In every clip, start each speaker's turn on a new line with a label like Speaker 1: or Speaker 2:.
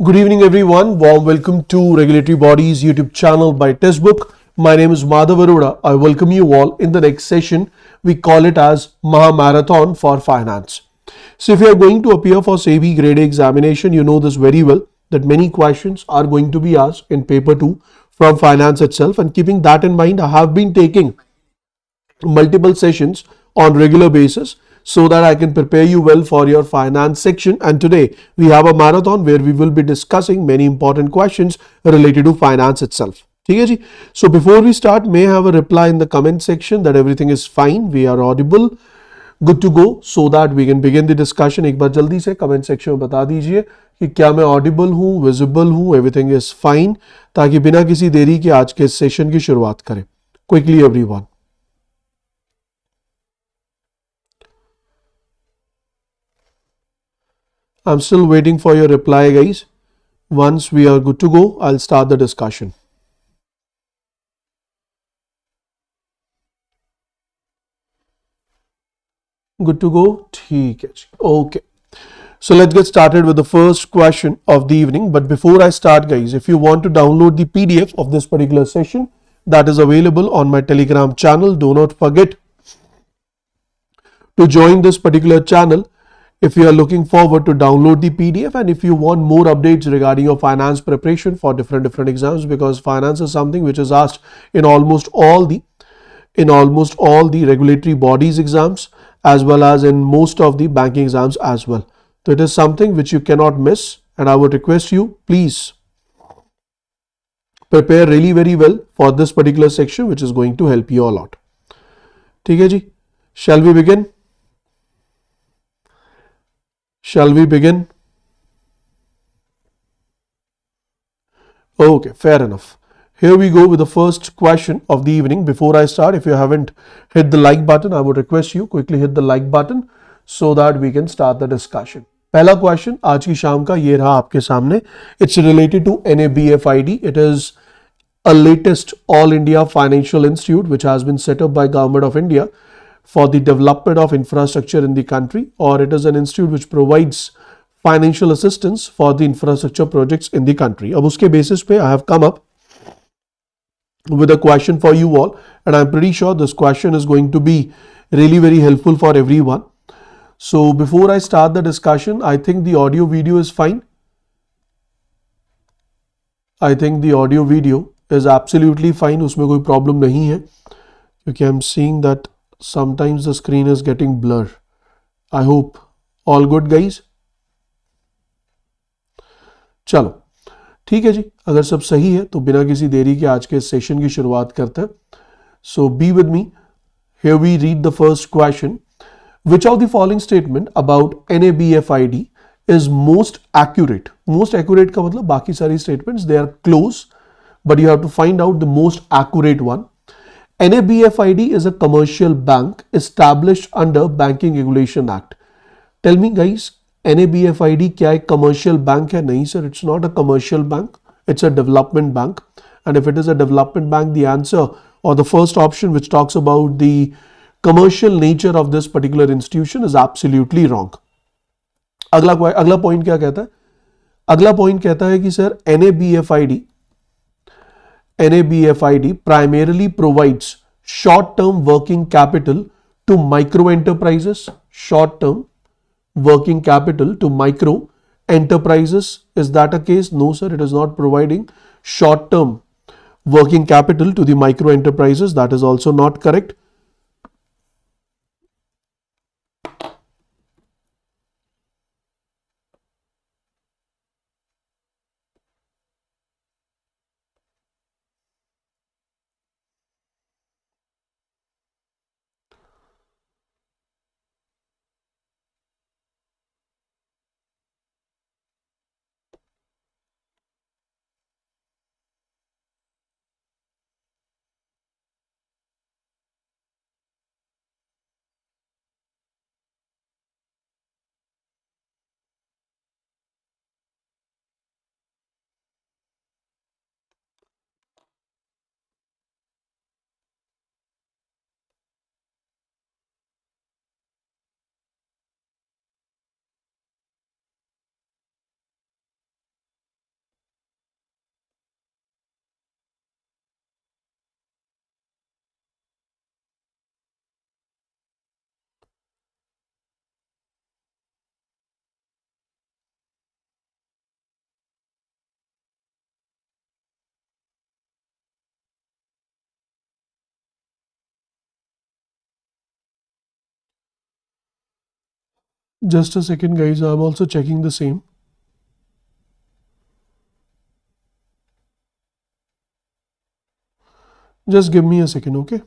Speaker 1: Good evening everyone. Warm welcome to Regulatory Bodies YouTube channel by Textbook. My name is Madhav Sir. I welcome you all in the next session. We call it as Maha Marathon for Finance. So if you are going to appear for SEBI Grade A examination, you know this very well that many questions are going to be asked in paper 2 from finance itself, and keeping that in mind, I have been taking multiple sessions on regular basis so that I can prepare you well for your finance section. And today we have a marathon where we will be discussing many important questions related to finance itself. Okay, so before we start, may I have a reply in the comment section that everything is fine, we are audible, good to go, so that we can begin the discussion. एक बार जल्दी से comment section में बता दीजिए कि क्या मैं audible हूँ, visible हूँ, everything is fine, ताकि बिना किसी देरी के आज के सेशन की शुरुआत करें. Quickly everyone. I'm still waiting for your reply, guys. Once we are good to go, I'll start the discussion. Good to go? Okay. So let's get started with the first question of the evening. But before I start, guys, if you want to download the PDF of this particular session, that is available on my Telegram channel. Do not forget to join this particular channel if you are looking forward to download the PDF, and if you want more updates regarding your finance preparation for different exams, because finance is something which is asked in almost all the regulatory bodies exams, as well as in most of the banking exams as well. So it is something which you cannot miss, and I would request you, please prepare really very well for this particular section, which is going to help you a lot. ठीक है जी, shall we begin? Shall we begin? Okay, fair enough. Here we go with the first question of the evening. Before I start, if you haven't hit the like button, I would request you quickly hit the like button so that we can start the discussion. पहला question आज की शाम का ये रहा आपके सामने. It's related to NABFID. It is a latest All India Financial Institute which has been set up by Government of India for the development of infrastructure in the country, or it is an institute which provides financial assistance for the infrastructure projects in the country. अब उसके basis पे I have come up with a question for you all, and I'm pretty sure this question is going to be really very helpful for everyone. So before I start the discussion, I think the audio video is fine. I think the audio video is absolutely fine. उसमें कोई problem नहीं है, क्योंकि I'm seeing that sometimes the screen is getting blur. I hope all good, guys. चलो ठीक है जी, अगर सब सही है तो बिना किसी देरी के आज के सेशन की शुरुआत करते हैं. So be with me. Here we read the first question. Which of the following statement about NABFID is most accurate? Most accurate का मतलब बाकी सारी statements they are close, but you have to find out the most accurate one. NABFID is a commercial bank established under Banking Regulation Act. Tell me guys, NABFID क्या एक commercial bank है? नहीं sir, it's not a commercial bank. It's a development bank. And if it is a development bank, the answer or the first option which talks about the commercial nature of this particular institution is absolutely wrong. अगला point क्या कहता है? अगला point कहता है कि sir NABFID primarily provides short-term working capital to micro enterprises. Short-term working capital to micro enterprises. Is that a case? No, sir, it is not providing short-term working capital to the micro enterprises. That is also not correct. Just a second, guys. I'm also checking the same. Just give me a second, okay?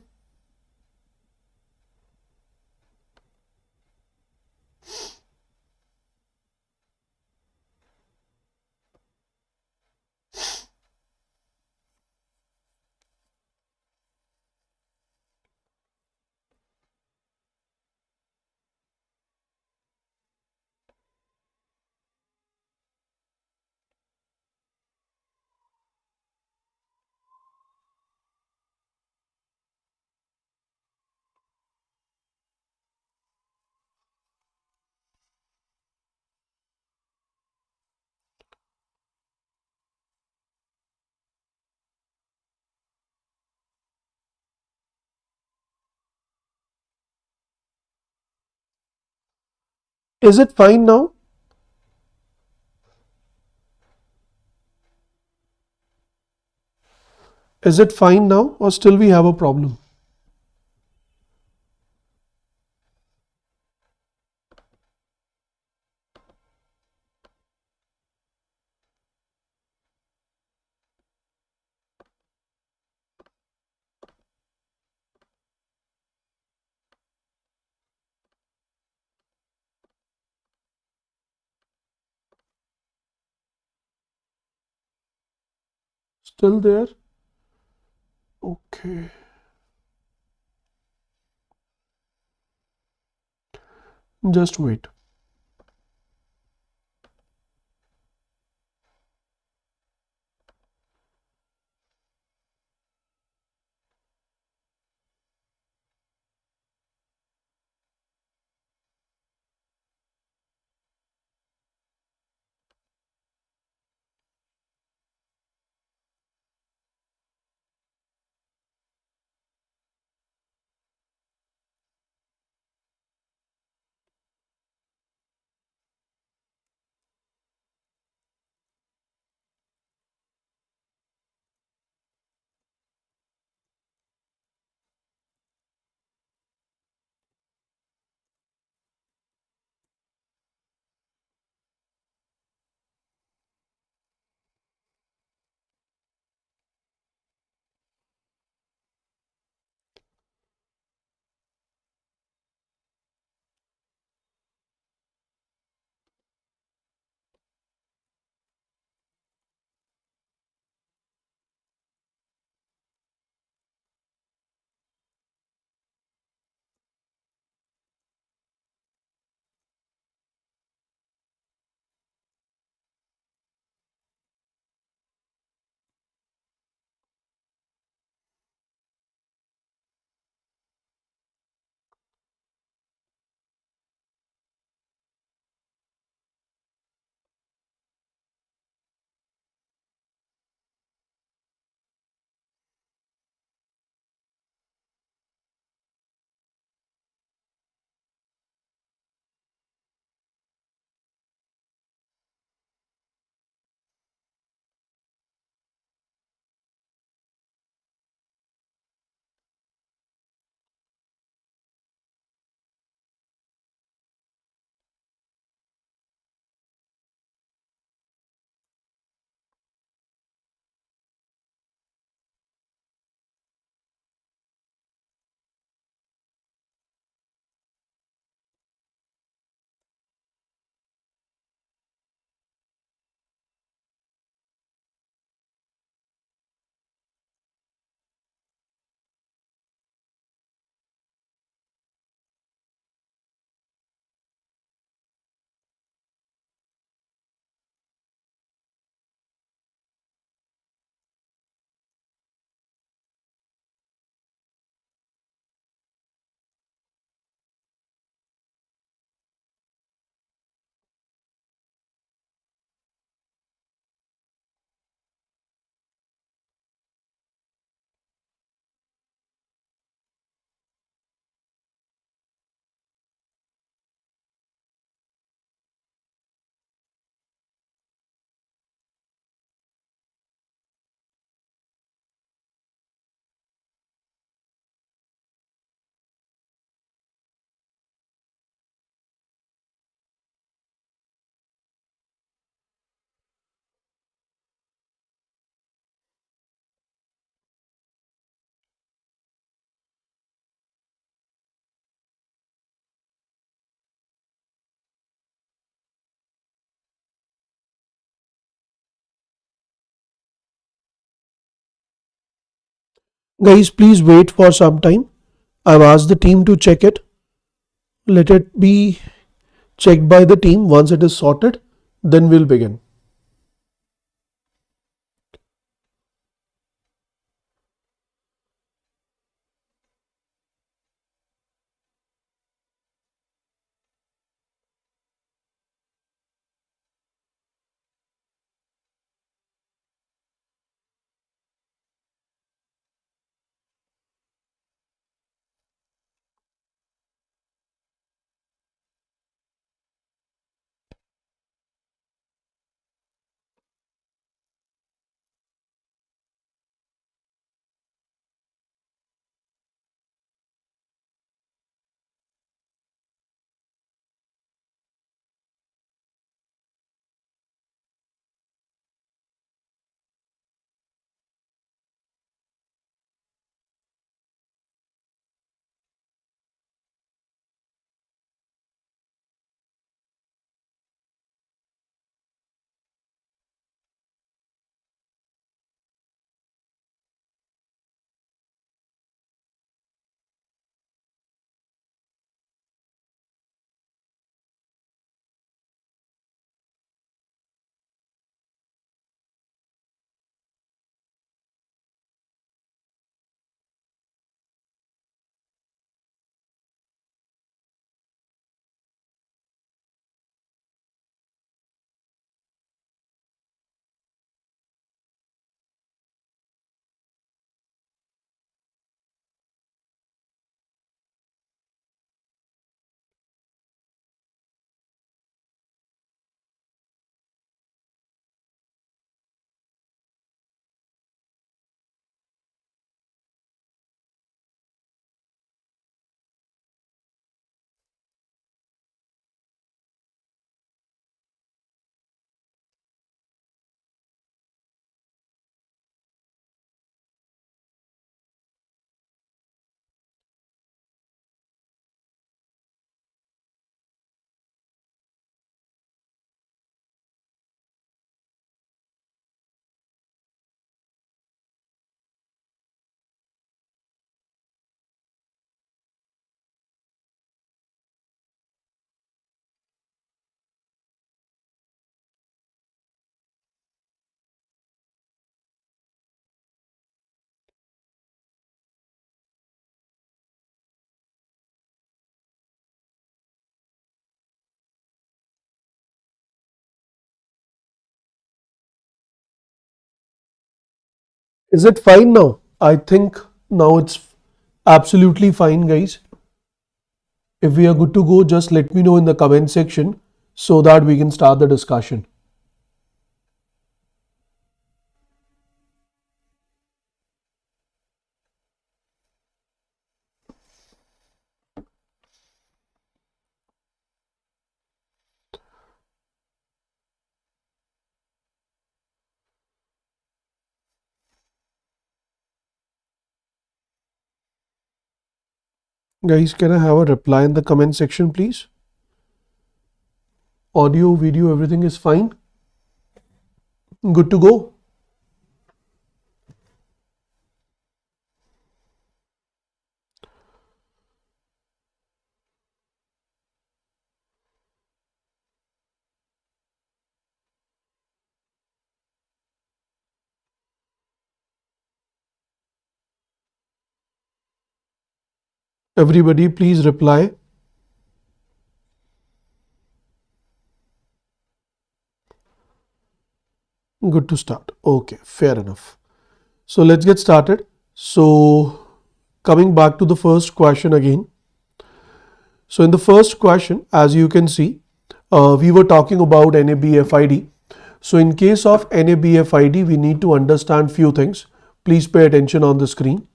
Speaker 1: Is it fine now? Is it fine now, or still we have a problem? Still there? Okay. Just wait. Guys, please wait for some time. I've asked the team to check it. Let it be checked by the team. Once it is sorted, then we'll begin. Is it fine now? I think now it's absolutely fine, guys. If we are good to go, just let me know in the comment section so that we can start the discussion. Guys, can I have a reply in the comment section, please? Audio, video, everything is fine? Good to go? Everybody, please reply. Good to start. Okay, fair enough. So let's get started. So coming back to the first question again. So in the first question, as you can see, we were talking about NABFID. So in case of NABFID, we need to understand few things. Please pay attention on the screen.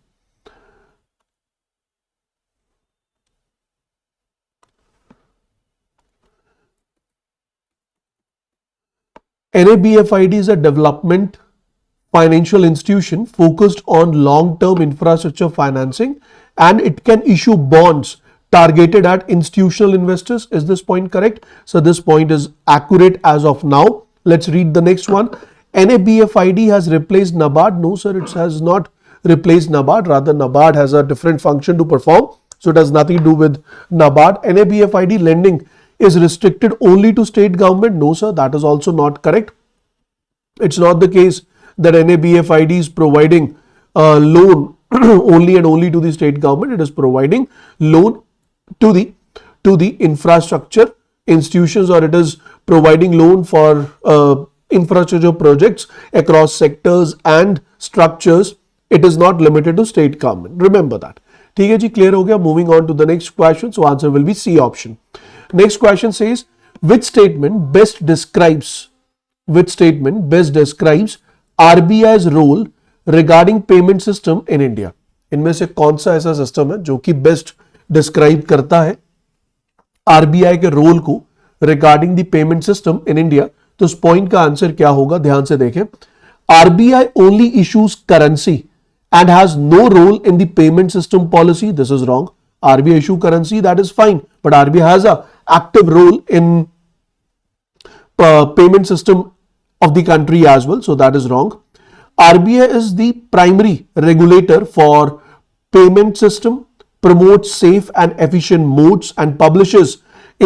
Speaker 1: NABFID is a development financial institution focused on long-term infrastructure financing, and it can issue bonds targeted at institutional investors. Is this point correct? So this point is accurate as of now. Let's read the next one. NABFID has replaced NABARD. No, sir, it has not replace NABARD. Rather, NABARD has a different function to perform. So it has nothing to do with NABARD. NABFID lending is restricted only to state government. No, sir, that is also not correct. It's not the case that NABFID is providing a loan only and only to the state government. It is providing loan to the infrastructure institutions, or it is providing loan for infrastructure projects across sectors and structures. It is not limited to state government. Remember that. ठीक है जी, clear हो गया. Moving on to the next question. So answer will be C option. Next question says, which statement best describes RBI's role regarding payment system in India? इनमें से कौन सा ऐसा system है जो कि बेस्ट डिस्क्राइब करता है आरबीआई के रोल को regarding the payment system in India? तो इस पॉइंट का आंसर क्या होगा, ध्यान से देखें. RBI only issues currency and has no role in the payment system policy. This is wrong. RBI issue currency, that is fine, but RBI has a active role in payment system of the country as well, so that is wrong. RBI is the primary regulator for payment system, promotes safe and efficient modes and publishes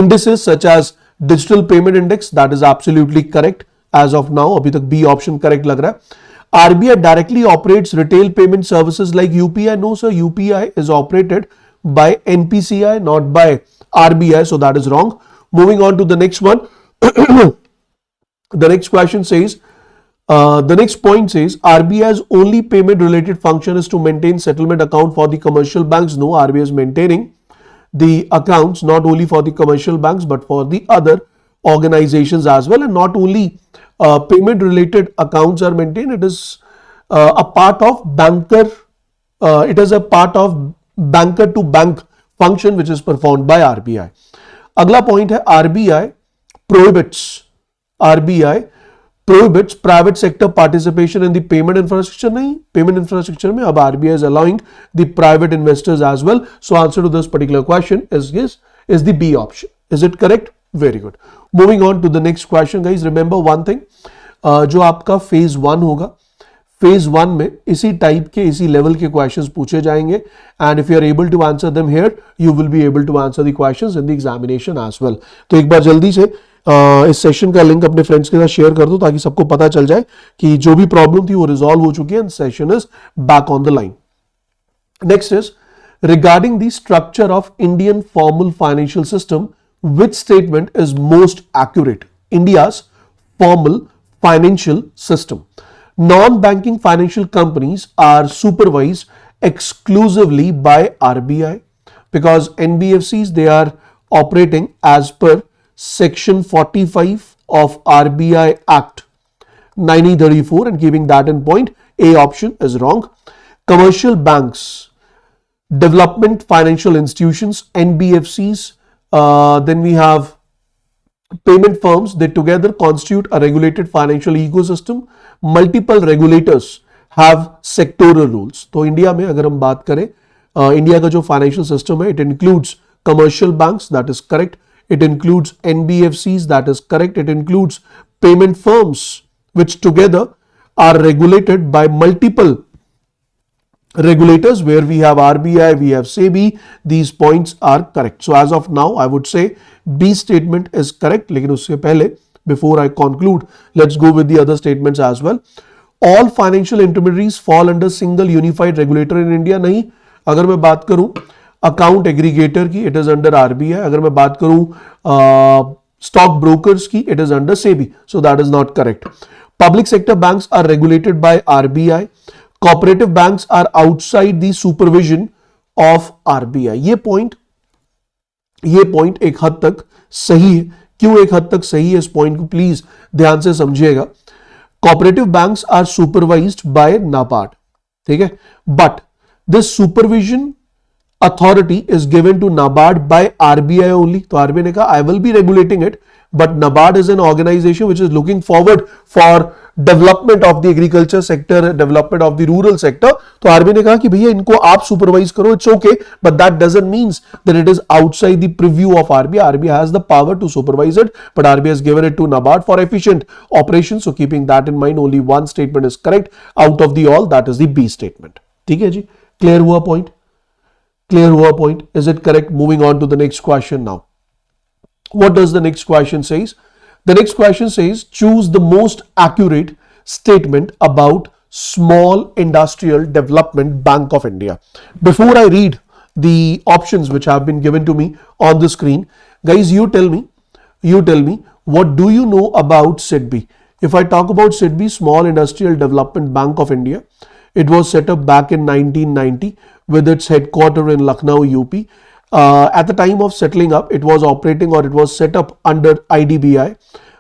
Speaker 1: indices such as digital payment index. That is absolutely correct as of now. अभी तक B option correct लग रहा है. RBI directly operates retail payment services like UPI. No sir, UPI is operated by NPCI, not by RBI, so that is wrong. Moving on to the next one. The next question says, the next point says, RBI's only payment related function is to maintain settlement account for the commercial banks. No, RBI is maintaining the accounts not only for the commercial banks but for the other organizations as well. And not only payment related accounts are maintained, it is a part of banker, it is a part of banker to bank function which is performed by RBI. अगला point है, RBI prohibits private sector participation in the payment infrastructure. नहीं, payment infrastructure में अब RBI is allowing the private investors as well. So answer to this particular question is yes, is the B option. Is it correct? Very good. Moving on to the next question, guys. Remember one thing, जो आपका phase 1 होगा, phase 1 में इसी type के, इसी level के questions पूछे जाएंगे. And if you are able to answer them here, you will be able to answer the questions in the examination as well. तो एक बार जल्दी से इस सेशन का लिंक अपने फ्रेंड्स के साथ शेयर कर दो ताकि सबको पता चल जाए कि जो भी प्रॉब्लम थी वो रिजॉल्व हो चुकी है and session is back on the line. Next is regarding the structure of Indian formal financial system, which statement is most accurate? India's formal financial system. Non-banking financial companies are supervised exclusively by RBI because NBFCs, they are operating as per section 45 of RBI Act 1934, and keeping that in point, A option is wrong. Commercial banks, development financial institutions, NBFCs, then we have payment firms, they together constitute a regulated financial ecosystem. Multiple regulators have sectoral rules. तो India में अगर हम बात करें, India का जो financial system है, it includes commercial banks, that is correct. It includes NBFCs, that is correct. It includes payment firms, which together are regulated by multiple regulators, where we have RBI, we have SEBI. These points are correct. So as of now, I would say B statement is correct. लेकिन उससे पहले, before I conclude, let's go with the other statements as well. All financial intermediaries fall under single unified regulator in India. नहीं. अगर मैं बात करूं account aggregator की, it is under RBI. अगर मैं बात करूं stock brokers की, it is under SEBI. So that is not correct. Public sector banks are regulated by RBI. Cooperative banks are outside the supervision of RBI. ये point एक हद तक सही है. क्यों एक हद तक सही है, इस पॉइंट को प्लीज ध्यान से समझिएगा. Cooperative banks are supervised by NABARD, ठीक है, but this supervision authority is given to NABARD by RBI only. तो RBI ने कहा I will be regulating it, but NABARD is an organization which is looking forward for development of the agriculture sector, development of the rural sector. तो RBI ने कहा कि भैया इनको आप सुपरवाइज करो, it's okay, but that doesn't mean that it is outside the preview of RBI. RBI has the power to supervise it, but RBI has given it to NABARD for efficient operations. So keeping that in mind, only one statement is correct out of the all, that is the B statement. ठीक है जी, clear हुआ point? Clear हुआ point? Is it correct? Moving on to the next question now. What does the next question says? The next question says choose the most accurate statement about Small Industrial Development Bank of India. Before I read the options which have been given to me on the screen, guys, you tell me, what do you know about SIDBI? If I talk about SIDBI, Small Industrial Development Bank of India, it was set up back in 1990 with its headquarter in Lucknow, UP. At the time of settling up, it was operating, or it was set up under IDBI,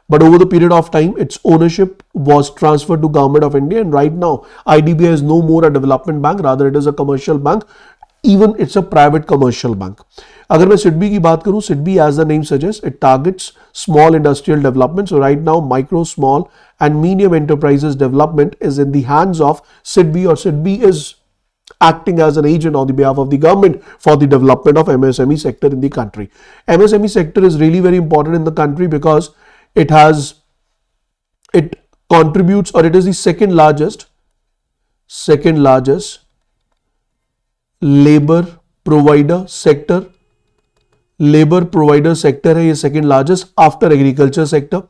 Speaker 1: but over the period of time, its ownership was transferred to Government of India, and right now, IDBI is no more a development bank, rather it is a commercial bank, even it's a private commercial bank. अगर मैं SIDBI की बात करूं, SIDBI, as the name suggests, it targets small industrial development. So right now, micro, small and medium enterprises development is in the hands of SIDBI, or SIDBI is acting as an agent on the behalf of the government for the development of MSME sector in the country. MSME sector is really very important in the country because it contributes, or it is the second largest labor provider sector है ये, second largest after agriculture sector.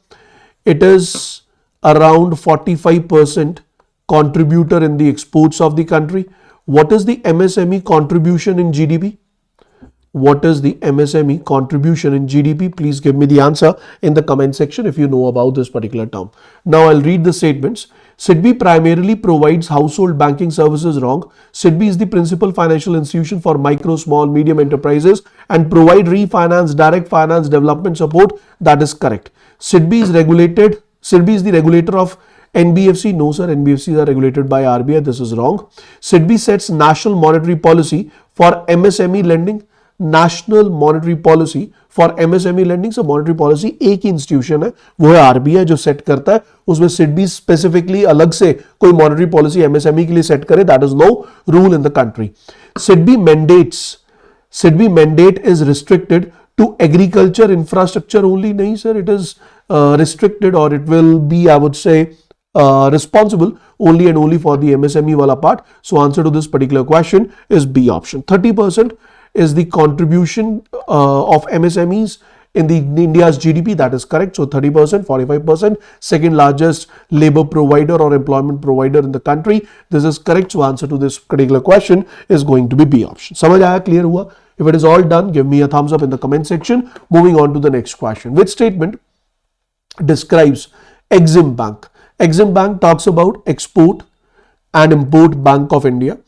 Speaker 1: It is around 45% contributor in the exports of the country. What is the MSME contribution in GDP? What is the MSME contribution in GDP? Please give me the answer in the comment section if you know about this particular term. Now I'll read the statements. SIDBI primarily provides household banking services. Wrong. SIDBI is the principal financial institution for micro, small, medium enterprises and provide refinance, direct finance, development support. That is correct. SIDBI is the regulator of NBFC. No sir, NBFCs are regulated by RBI. This is wrong. SIDBI sets national monetary policy for MSME lending. National monetary policy for MSME lending. So monetary policy एक ही institution है, वो है RBI जो set करता है. उसमें SIDBI specifically अलग से कोई मॉनेटरी पॉलिसी MSME के लिए सेट करे, that is no rule in the country. SIDBI mandate is restricted to agriculture infrastructure only. नहीं sir, it is restricted, or it will be, I would say, responsible only and only for the MSME wala part. So answer to this particular question is B option. 30% is the contribution of MSMEs in the India's GDP. That is correct. So 30%, 45%, second largest labor provider or employment provider in the country. This is correct. So answer to this particular question is going to be B option. समझ आया? Clear हुआ? If it is all done, give me a thumbs up in the comment section. Moving on to the next question. Which statement describes EXIM Bank? EXIM Bank talks about Export and Import Bank of India.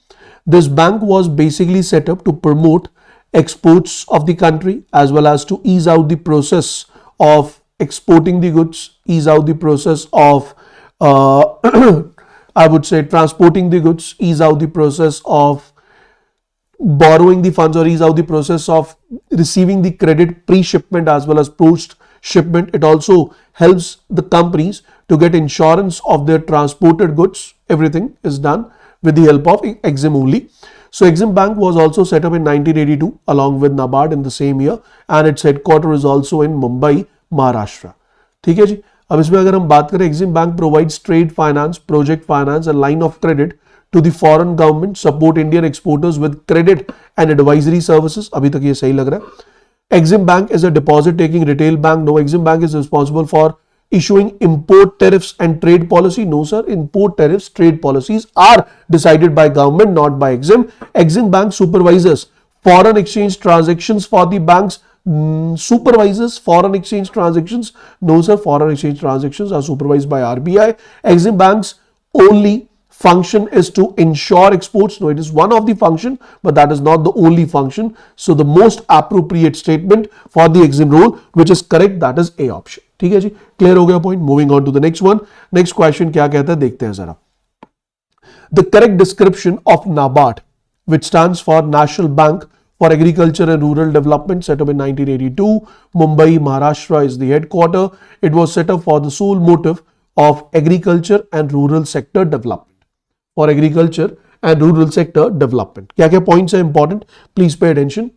Speaker 1: This bank was basically set up to promote exports of the country, as well as to ease out the process of exporting the goods, ease out the process of I would say transporting the goods, ease out the process of borrowing the funds, or ease out the process of receiving the credit pre-shipment as well as post-shipment. It also helps the companies to get insurance of their transported goods. Everything is done with the help of EXIM only. So EXIM Bank was also set up in 1982 along with NABARD in the same year, and its headquarters is also in Mumbai, Maharashtra. ठीक है जी. अब इसमें अगर हम बात करें, EXIM Bank provides trade finance, project finance and line of credit to the foreign government, support Indian exporters with credit and advisory services. अभी तक ये सही लग रहा है. EXIM Bank is a deposit taking retail bank. No, EXIM Bank is responsible for issuing import tariffs and trade policy. No sir, import tariffs, trade policies are decided by government, not by EXIM. EXIM Bank supervises foreign exchange transactions for the banks. Supervises foreign exchange transactions. No sir, foreign exchange transactions are supervised by RBI. EXIM Bank's only function is to ensure exports. No, it is one of the function, but that is not the only function. So the most appropriate statement for the EXIM rule, which is correct, that is A option. ठीक है जी, clear हो गया point. Moving on to the next one. Next question क्या कहता है देखते हैं जरा. The correct description of NABARD, which stands for National Bank for Agriculture and Rural Development, set up in 1982. Mumbai, Maharashtra is the headquarter. It was set up for the sole motive of agriculture and rural sector development. For agriculture and rural sector development. क्या क्या points are important? Please pay attention.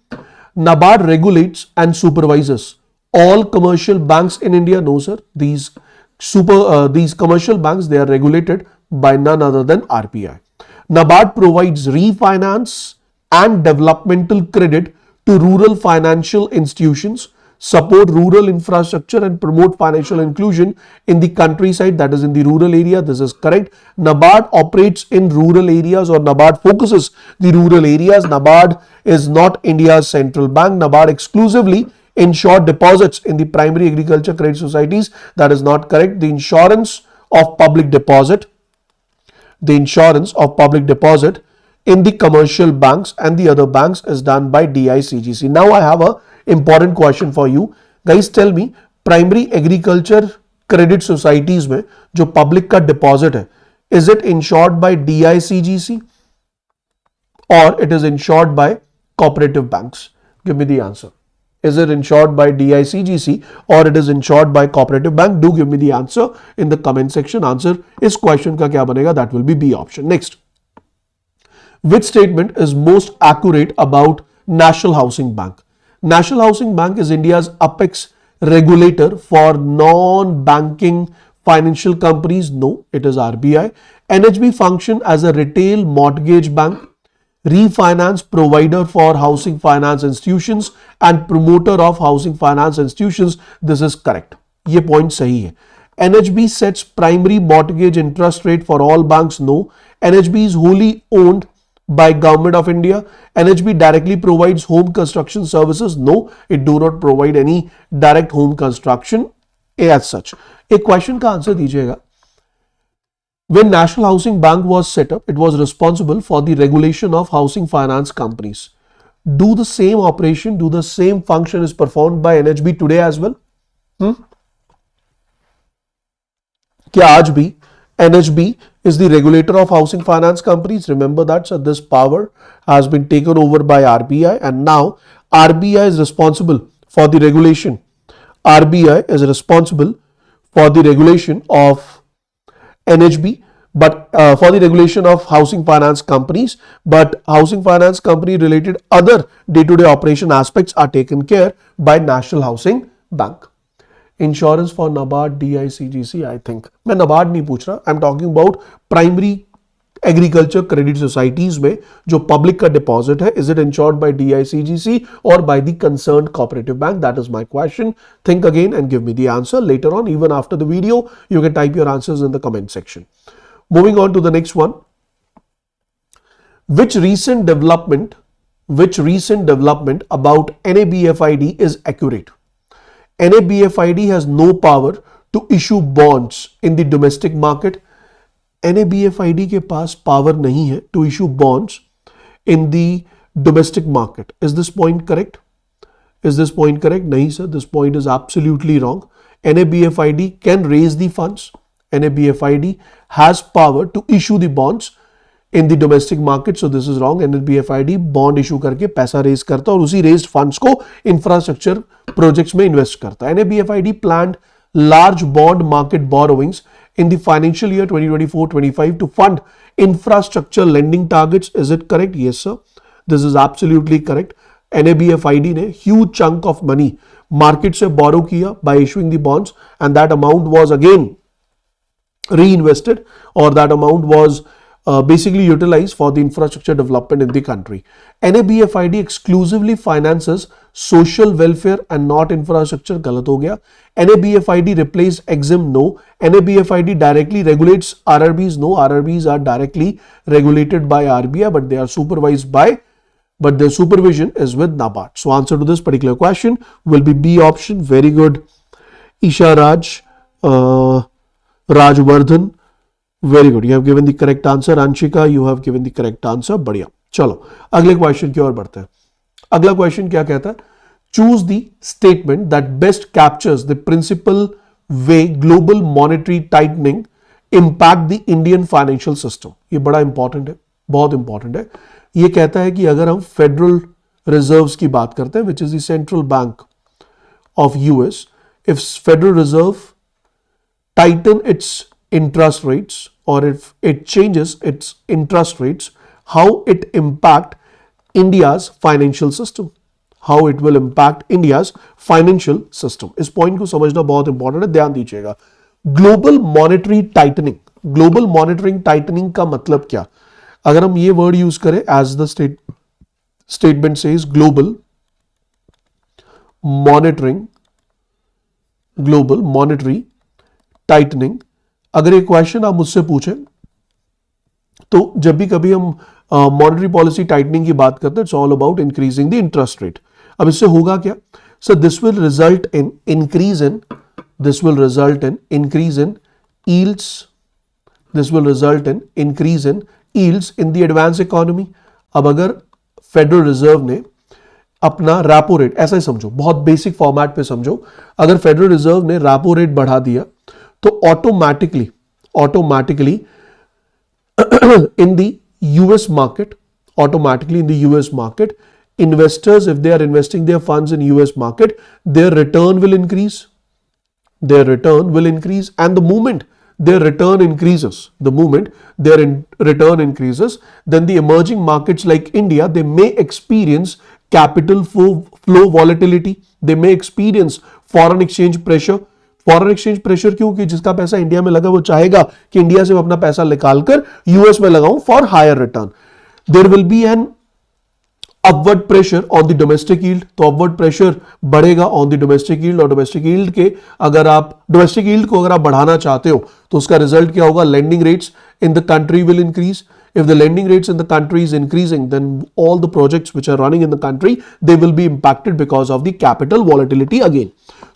Speaker 1: NABARD regulates and supervises all commercial banks in India. No sir, these commercial banks, they are regulated by none other than RBI. NABARD provides refinance and developmental credit to rural financial institutions, support rural infrastructure and promote financial inclusion in the countryside, that is in the rural area. This is correct. NABARD operates in rural areas, or NABARD focuses the rural areas. NABARD is not India's central bank. NABARD exclusively ensure deposits in the primary agriculture credit societies. That is not correct. The insurance of public deposit in the commercial banks and the other banks is done by DICGC. Now I have a important question for you. Guys, tell me, primary agriculture credit societies में जो public का deposit है, is it insured by DICGC or it is insured by cooperative banks? Give me the answer. Is it insured by DICGC or it is insured by cooperative bank? Do give me the answer in the comment section. Answer is question का क्या बनेगा? That will be B option. Next, which statement is most accurate about National Housing Bank? National Housing Bank is India's apex regulator for non-banking financial companies. No, it is RBI. NHB function as a retail mortgage bank, refinance provider for housing finance institutions and promoter of housing finance institutions. This is correct. ये point सही है. NHB sets primary mortgage interest rate for all banks. No. NHB is wholly owned by Government of India. NHB directly provides home construction services. No, it do not provide any direct home construction as such. एक question का answer दीजिएगा. When National Housing Bank was set up, it was responsible for the regulation of housing finance companies. Do the same operation, do the same function is performed by NHB today as well? क्या आज भी NHB is the regulator of housing finance companies? Remember that. So this power has been taken over by RBI, and now RBI is responsible for the regulation. RBI is responsible for the regulation of NHB, but for the regulation of housing finance companies, but housing finance company related other day-to-day operation aspects are taken care by National Housing Bank. Insurance for NABARD, DICGC, I think. मैं NABARD नहीं पूछ रहा. I'm talking about primary agriculture credit societies में जो public का deposit है, is it insured by DICGC or by the concerned cooperative bank? That is my question. Think again and give me the answer later on. Even after the video, you can type your answers in the comment section. Moving on to the next one. Which recent development about NABFID is accurate? NABFID has no power to issue bonds in the domestic market. NABFID के पास power नहीं है to issue bonds in the domestic market. Is this point correct? नहीं sir, this point is absolutely wrong. NABFID can raise the funds. NABFID has power to issue the bonds in the domestic market, so this is wrong. NABFID bond issue करके पैसा raise करता और उसी raised funds को infrastructure projects में invest करता. NABFID planned large bond market borrowings in the financial year 2024-25 to fund infrastructure lending targets. Is it correct? Yes sir, this is absolutely correct. NABFID ने huge chunk of money market से borrow किया by issuing the bonds, and that amount was again reinvested, or that amount was basically utilized for the infrastructure development in the country. NABFID exclusively finances social welfare and not infrastructure. गलत हो गया. NABFID replaced EXIM. No. NABFID directly regulates RRBs. No. RRBs are directly regulated by RBI, but they are supervised by, but their supervision is with NABARD. So answer to this particular question will be B option. Very good. Isha Raj, Rajvardhan. Very good. You have given the correct answer. Anshika, you have given the correct answer. बढ़िया. चलो अगले question की ओर बढ़ते हैं. अगला question क्या कहता है? Choose the statement that best captures the principal way global monetary tightening impact the Indian financial system. ये बड़ा इंपॉर्टेंट है, बहुत इंपॉर्टेंट है. ये कहता है कि अगर हम फेडरल रिजर्व्स की बात करते हैं, which is the central bank of US, if Federal Reserve tighten its interest rates, or if it changes its interest rates, how it impact India's financial system, how it will impact India's financial system. इस point को समझना बहुत important है, ध्यान दीजिएगा. Global monetary tightening का मतलब क्या? अगर हम ये वर्ड यूज करें as the statement says global monetary tightening, अगर ये क्वेश्चन आप मुझसे पूछें तो जब भी कभी हम मॉनेटरी पॉलिसी टाइटनिंग की बात करते हैं, it's all about increasing the interest rate. अब इससे होगा क्या? So this will result in increase in yields. This will result in increase in yields in the advanced economy. अब अगर फेडरल रिजर्व ने अपना रेपो रेट, ऐसा ही समझो, बहुत बेसिक फॉर्मेट पे समझो, अगर फेडरल रिजर्व ने रेपो रेट बढ़ा दिया तो automatically in the US market, investors, if they are investing their funds in US market, their return will increase. And the moment their return increases, then the emerging markets like India, they may experience capital flow volatility, they may experience foreign exchange pressure. Foreign exchange pressure क्यों? कि जिसका पैसा India में लगा वो चाहेगा कि India से अपना पैसा निकालकर यूएस में लगाऊं for higher return. There will be an upward pressure on the domestic yield, तो अपवर्ड प्रेशर बढ़ेगा ऑन द डोमेस्टिक यील्ड, और डोमेस्टिक यील्ड को अगर आप बढ़ाना चाहते हो तो उसका रिजल्ट क्या होगा? Lending rates in the country will increase. If the lending rates in the country is increasing, then all the projects which are running in the country, they will be impacted because of the capital volatility again.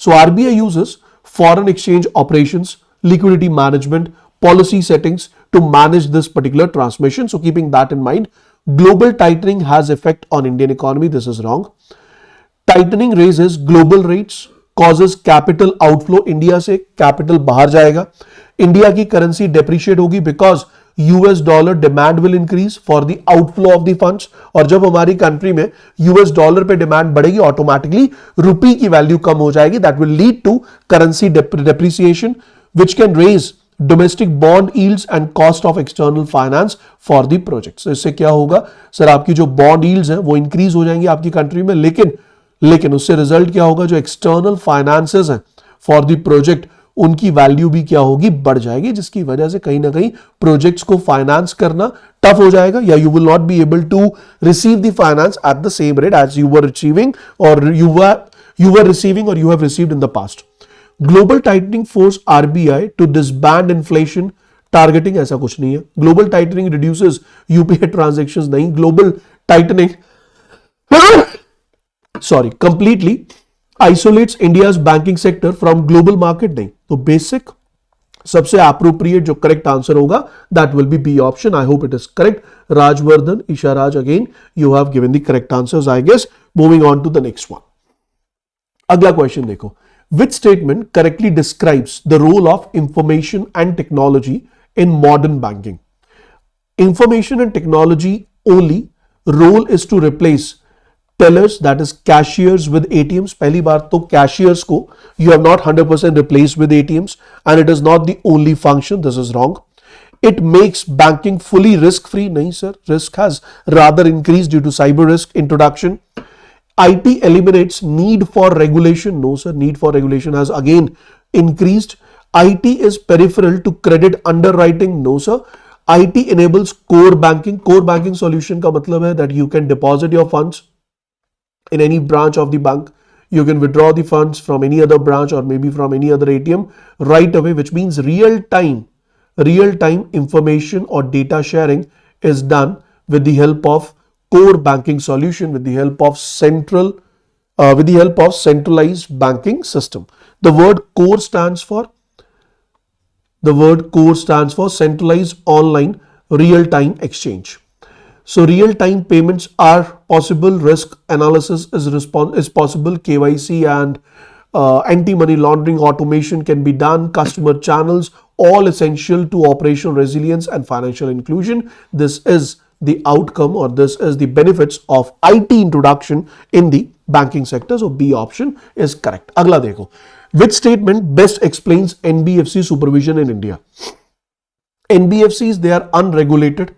Speaker 1: So RBI uses foreign exchange operations, liquidity management, policy settings to manage this particular transmission. So keeping that in mind, global tightening has effect on Indian economy. This is wrong. Tightening raises global rates, causes capital outflow. India से capital बाहर जाएगा. India की currency depreciate होगी because US dollar demand will increase for the outflow of the funds, और जब हमारी country में US dollar पे डिमांड बढ़ेगी ऑटोमेटिकली रुपी की वैल्यू कम हो जाएगी. That will lead to currency depreciation which can raise domestic bond yields and cost of external finance for the projects. इससे क्या होगा सर? आपकी जो बॉन्ड यील्ड्स हैं वो इंक्रीज हो जाएंगी आपकी कंट्री में, लेकिन उससे रिजल्ट क्या होगा? जो एक्सटर्नल फाइनेंसेस हैं फॉर द प्रोजेक्ट उनकी वैल्यू भी क्या होगी? बढ़ जाएगी, जिसकी वजह से कहीं ना कहीं प्रोजेक्ट्स को फाइनेंस करना टफ हो जाएगा, या you will not be able to receive the finance at the same rate as you were receiving और you have received in the past. Global tightening forces RBI to disband inflation targeting, ऐसा कुछ नहीं है. Global tightening reduces UPI transactions नहीं. Global tightening completely isolates India's banking sector from global market नहीं. तो basic सबसे appropriate जो correct answer होगा that will be B option. I hope it is correct. Rajvardhan, Isharaj, again you have given the correct answers I guess. Moving on to the next one. अगला question देखो. Which statement correctly describes the role of information and technology in modern banking? Information and technology only role is to replace tellers, that is cashiers with ATMs. पहली बार तो cashiers को you have not 100% replaced with ATMs and it is not the only function. This is wrong. It makes banking fully risk free. नहीं sir, risk has rather increase due to cyber risk introduction. IT eliminates need for regulation. No sir, need for regulation has again increased. IT is peripheral to credit underwriting. No sir. IT enables core banking. Core banking solution का मतलब है that you can deposit your funds in any branch of the bank. You can withdraw the funds from any other branch or maybe from any other ATM right away, which means real time information or data sharing is done with the help of core banking solution, with the help of centralized banking system. The word core stands for centralized online real-time exchange. So real-time payments are possible. Risk analysis is possible. KYC and anti-money laundering automation can be done. Customer channels, all essential to operational resilience and financial inclusion. This is the outcome, or this is the benefits of IT introduction in the banking sector. So B option is correct. अगला देखो. Which statement best explains NBFC supervision in India? NBFCs, they are unregulated.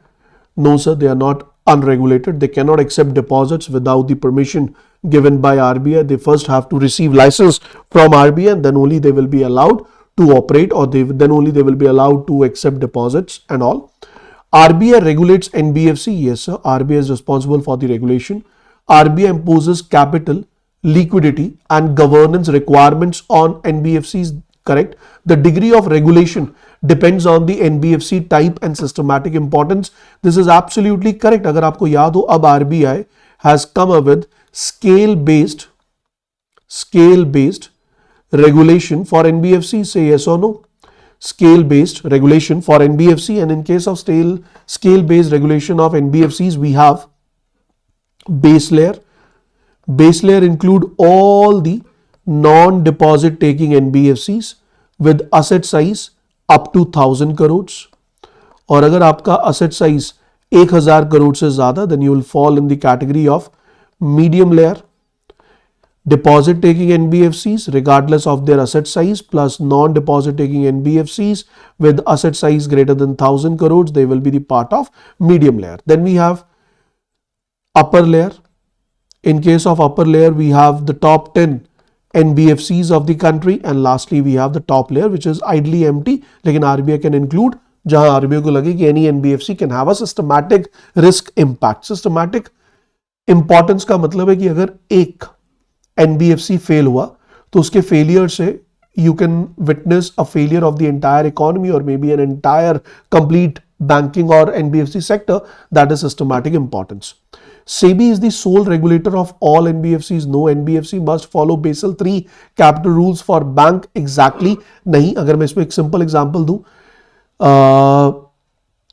Speaker 1: No sir, they are not unregulated. They cannot accept deposits without the permission given by RBI. They first have to receive license from RBI and then only they will be allowed to operate, or then only they will be allowed to accept deposits and all. RBI regulates NBFC. Yes, sir. RBI is responsible for the regulation. RBI imposes capital, liquidity, and governance requirements on NBFCs. Correct. The degree of regulation depends on the NBFC type and systematic importance. This is absolutely correct. अगर आपको याद हो, अब RBI has come up with scale-based regulation for NBFC. Say yes or no. Scale-based regulation for NBFC, and in case of scale-based regulation of NBFCs, we have base layer. Base layer include all the non-deposit taking NBFCs with asset size up to 1000 crores. और अगर आपका asset size 1000 crore से ज़्यादा, then you will fall in the category of medium layer. Deposit taking NBFCs regardless of their asset size plus non-deposit taking NBFCs with asset size greater than 1000 crores, they will be the part of medium layer. Then we have upper layer. In case of upper layer, we have the top 10 NBFCs of the country, and lastly we have the top layer which is idly empty, लेकिन RBI can include जहां RBI को लगे कि any NBFC can have a systematic risk impact. Systematic importance का मतलब है कि अगर एक NBFC फेल हुआ तो उसके फेलियर से you can witness a failure of the entire economy or maybe an entire complete banking or NBFC sector. That is systematic importance. SEBI is the sole regulator of all NBFCs. No NBFC must follow Basel III capital rules for bank. Exactly नहीं. अगर मैं इसमें एक simple example दूं,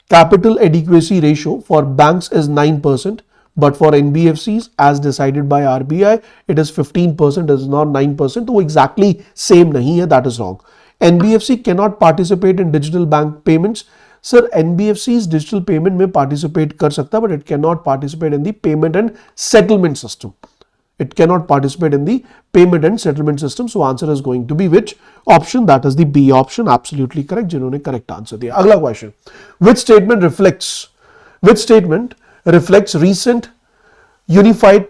Speaker 1: capital adequacy ratio for banks is 9%. But for NBFCs, as decided by RBI, it is 15%, it is not 9%. तो वो exactly same नहीं है, that is wrong. NBFC cannot participate in digital bank payments. Sir, NBFCs digital payment में participate कर सकता है, but it cannot participate in the payment and settlement system. It cannot participate in the payment and settlement system. So answer is going to be which option? That is the B option. Absolutely correct. जिन्होंने correct answer दिया. अगला question. Which statement reflects recent unified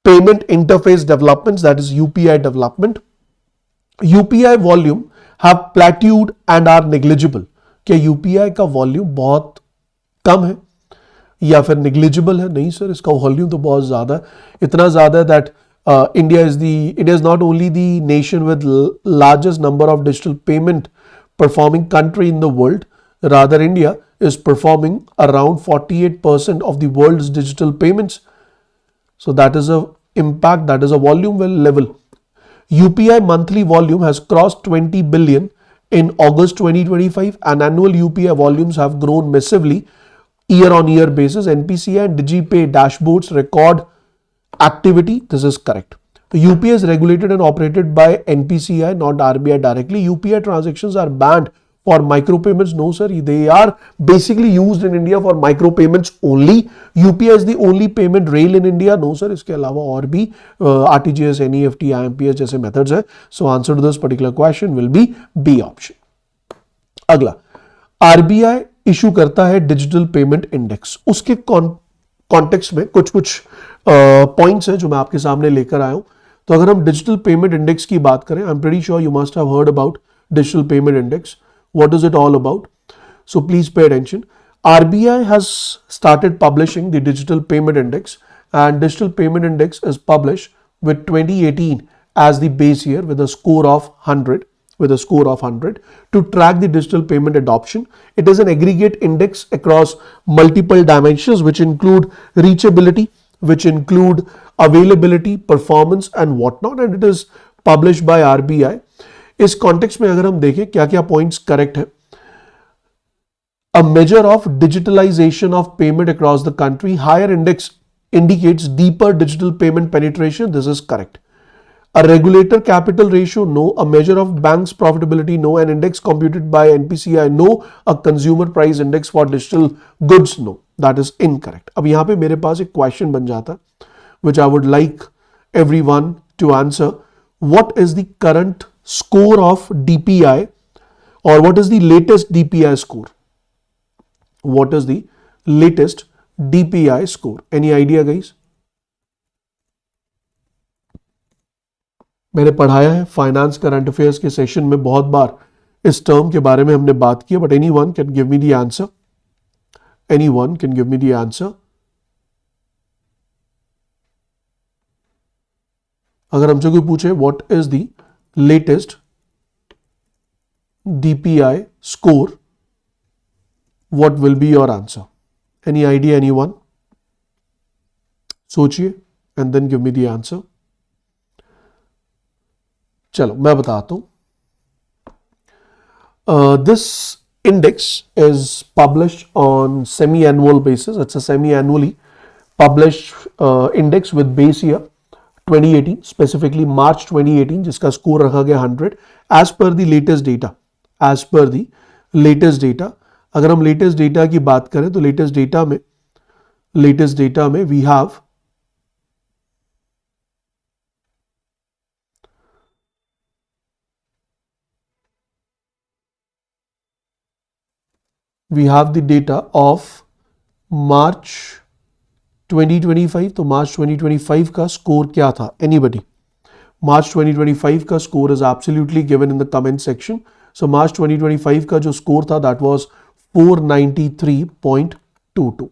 Speaker 1: payment interface developments, that is UPI development? UPI volume have plateaued and are negligible. क्या UPI का volume बहुत कम है या फिर negligible है? नहीं सर, इसका वॉल्यूम तो बहुत ज़्यादा है, इतना ज़्यादा है that India is not only the nation with largest number of digital payment performing country in the world, rather India is performing around 48% of the world's digital payments. So that is a impact, that is a volume level. UPI monthly volume has crossed 20 billion in August 2025 and annual UPI volumes have grown massively year on year basis. NPCI and DigiPay dashboards record activity. This is correct. The UPI is regulated and operated by NPCI, not RBI directly. UPI transactions are banned for micropayments. No sir, they are basically used in India for micropayments only. UPI is the only payment rail in India. No sir, इसके अलावा और भी RTGS, NEFT, IMPS जैसे methods है. So answer to this particular question will be B option. अगला, RBI issue करता है digital payment index. उसके कॉन्टेक्स्ट में कुछ पॉइंट्स हैं जो मैं आपके सामने लेकर आया हूं. तो अगर हम डिजिटल पेमेंट इंडेक्स की बात करें, I am pretty sure you must have heard about digital payment index. What is it all about? So please pay attention. RBI has started publishing the digital payment index, and digital payment index is published with 2018 as the base year with a score of 100. To track the digital payment adoption. It is an aggregate index across multiple dimensions which include reachability, which include availability, performance and whatnot, and it is published by RBI. इस context में अगर हम देखें क्या क्या points correct है. A measure of digitalisation of payment across the country. Higher index indicates deeper digital payment penetration. This is correct. A regulator capital ratio, no. A measure of bank's profitability, no. An index computed by NPCI, no. A consumer price index for digital goods, no. That is incorrect. अब यहाँ पे मेरे पास एक question बन जाता which I would like everyone to answer. What is the current score of DPI, or what is the latest DPI score? What is the latest DPI score? Any idea guys? मैंने पढ़ाया है finance current affairs के session में बहुत बार इस term के बारे में हमने बात की, but anyone can give me the answer. Anyone can give me the answer. अगर हमसे कोई पूछे what is the latest DPI score, what will be your answer? Any idea, anyone? सोचिए and then give me the answer. चलो मैं बताता हूं. This index is published on semi-annual basis. It's a semi-annually published index with base year 2018, specifically March 2018, जिसका score रखा गया 100 as per the latest data. As per the latest data, अगर हम latest data की बात करें तो latest data में we have the data of March 2025. तो March 2025 का स्कोर क्या था? Anybody? March 2025 का score is absolutely given in the comment section. So March 2025 का जो स्कोर था that was 493.22.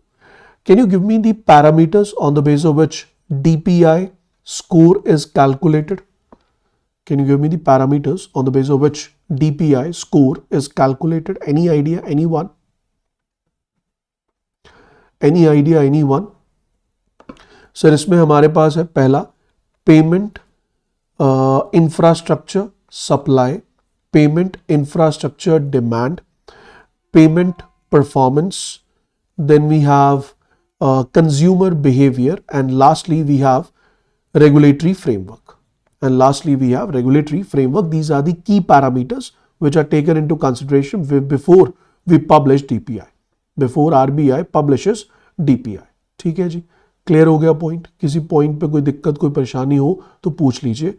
Speaker 1: Can you give me the parameters on the basis of which DPI score is calculated? Can you give me the parameters on the basis of which DPI score is calculated? Any idea? Anyone? Any idea, anyone? Sir इसमें हमारे पास है पहला payment infrastructure supply, payment infrastructure demand, payment performance, then we have consumer behaviour and lastly we have regulatory framework. And lastly, we have regulatory framework. These are the key parameters which are taken into consideration before we publish DPI. Before RBI publishes DPI. ठीक है जी, clear हो गया point? किसी point पे कोई दिक्कत कोई परेशानी हो तो पूछ लीजिए.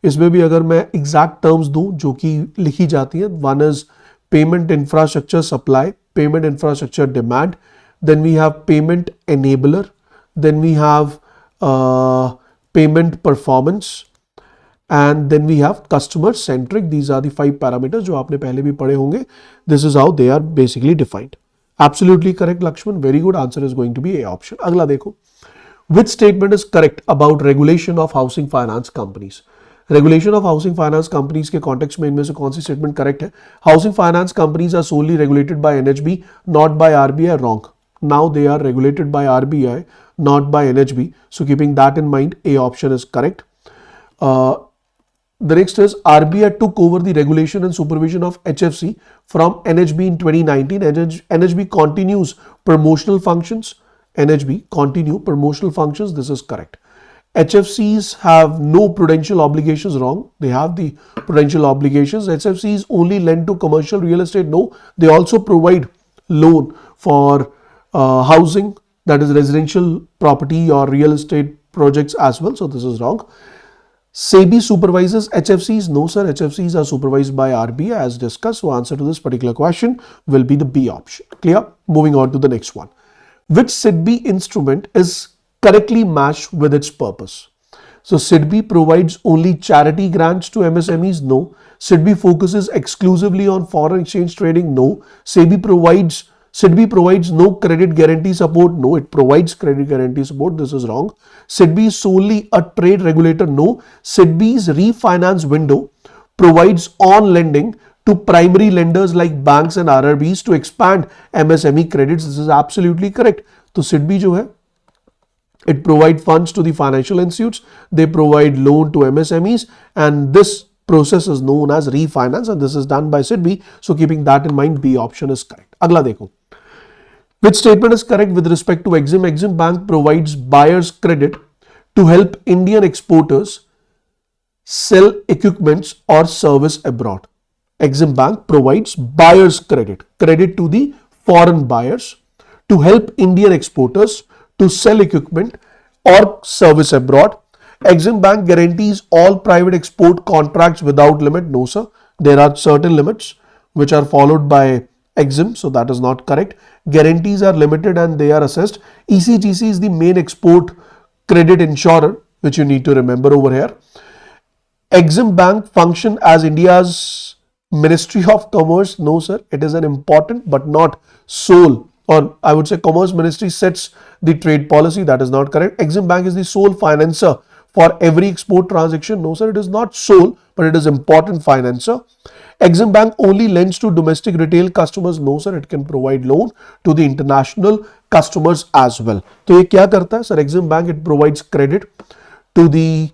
Speaker 1: इसमें भी अगर मैं एग्जैक्ट टर्म्स दूं जो कि लिखी जाती है, one is payment infrastructure supply, payment infrastructure demand, then we have payment enabler, then we have payment performance, and then we have customer centric. These are the 5 parameters जो आपने पहले भी पढ़े होंगे. This is how they are basically defined. Absolutely correct, Lakshman. Very good answer is going to be A option. अगला देखो. Which statement is correct about regulation of housing finance companies? Regulation of housing finance companies के context में इनमें से कौन सी statement correct है? Housing finance companies are solely regulated by NHB, not by RBI. Wrong. Now they are regulated by RBI, not by NHB. So keeping that in mind, A option is correct. The next is RBI took over the regulation and supervision of HFC from NHB in 2019. NHB continues promotional functions. NHB continue promotional functions. This is correct. HFCs have no prudential obligations. Wrong. They have the prudential obligations. HFCs only lend to commercial real estate. No. They also provide loan for housing, that is residential property or real estate projects as well. So this is wrong. SEBI supervises HFCs. No sir, HFCs are supervised by RBI as discussed. So answer to this particular question will be the B option. Clear? Moving on to the next one. Which SIDBI instrument is correctly matched with its purpose? So SIDBI provides only charity grants to MSMEs. No. SIDBI focuses exclusively on foreign exchange trading. No. SIDBI provides no credit guarantee support. No, it provides credit guarantee support. This is wrong. SIDBI is solely a trade regulator. No, SIDBI's refinance window provides on lending to primary lenders like banks and RRBs to expand MSME credits. This is absolutely correct. So SIDBI जो है, it provides funds to the financial institutes. They provide loan to MSMEs, and this process is known as refinance, and this is done by SIDBI. So keeping that in mind, B option is correct. अगला देखो. Which statement is correct with respect to EXIM? EXIM Bank provides buyer's credit to help Indian exporters sell equipments or service abroad. EXIM Bank provides buyer's credit to the foreign buyers to help Indian exporters to sell equipment or service abroad. EXIM Bank guarantees all private export contracts without limit. No sir, there are certain limits which are followed by EXIM, so that is not correct. Guarantees are limited and they are assessed. ECGC is the main export credit insurer, which you need to remember over here. EXIM Bank function as India's Ministry of Commerce. No sir, it is an important but not sole or I would say Commerce Ministry sets the trade policy. That is not correct. EXIM Bank is the sole financer for every export transaction. No, sir, it is not sole, but it is important financer. EXIM Bank only lends to domestic retail customers. No, sir, it can provide loan to the international customers as well. तो ये क्या करता है, sir? EXIM Bank it provides credit to the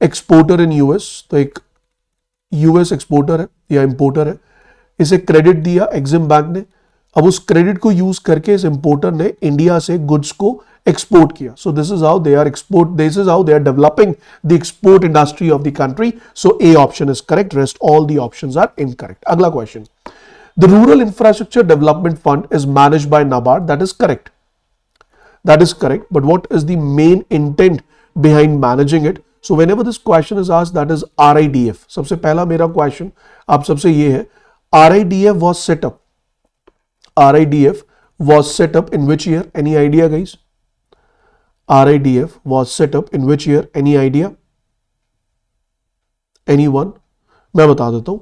Speaker 1: exporter in US. तो एक US exporter है या importer है, इसे क्रेडिट दिया EXIM बैंक ने. अब उस क्रेडिट को यूज करके इस इंपोर्टर ने इंडिया से गुड्स को एक्सपोर्ट किया. So this is how they are export, this is how they are developing the export industry of the country. So A option is correct, rest all the options are incorrect. अगला question, the rural infrastructure development fund is managed by NABARD. That is correct, that is correct, but what is the main intent behind managing it? So whenever this question is asked, that is RIDF. सबसे पहला मेरा question आप सबसे ये है, RIDF was set up. RIDF was set up in which year? Any idea, guys? RIDF was set up in which year? Any idea? Anyone? मैं बता देता हूँ.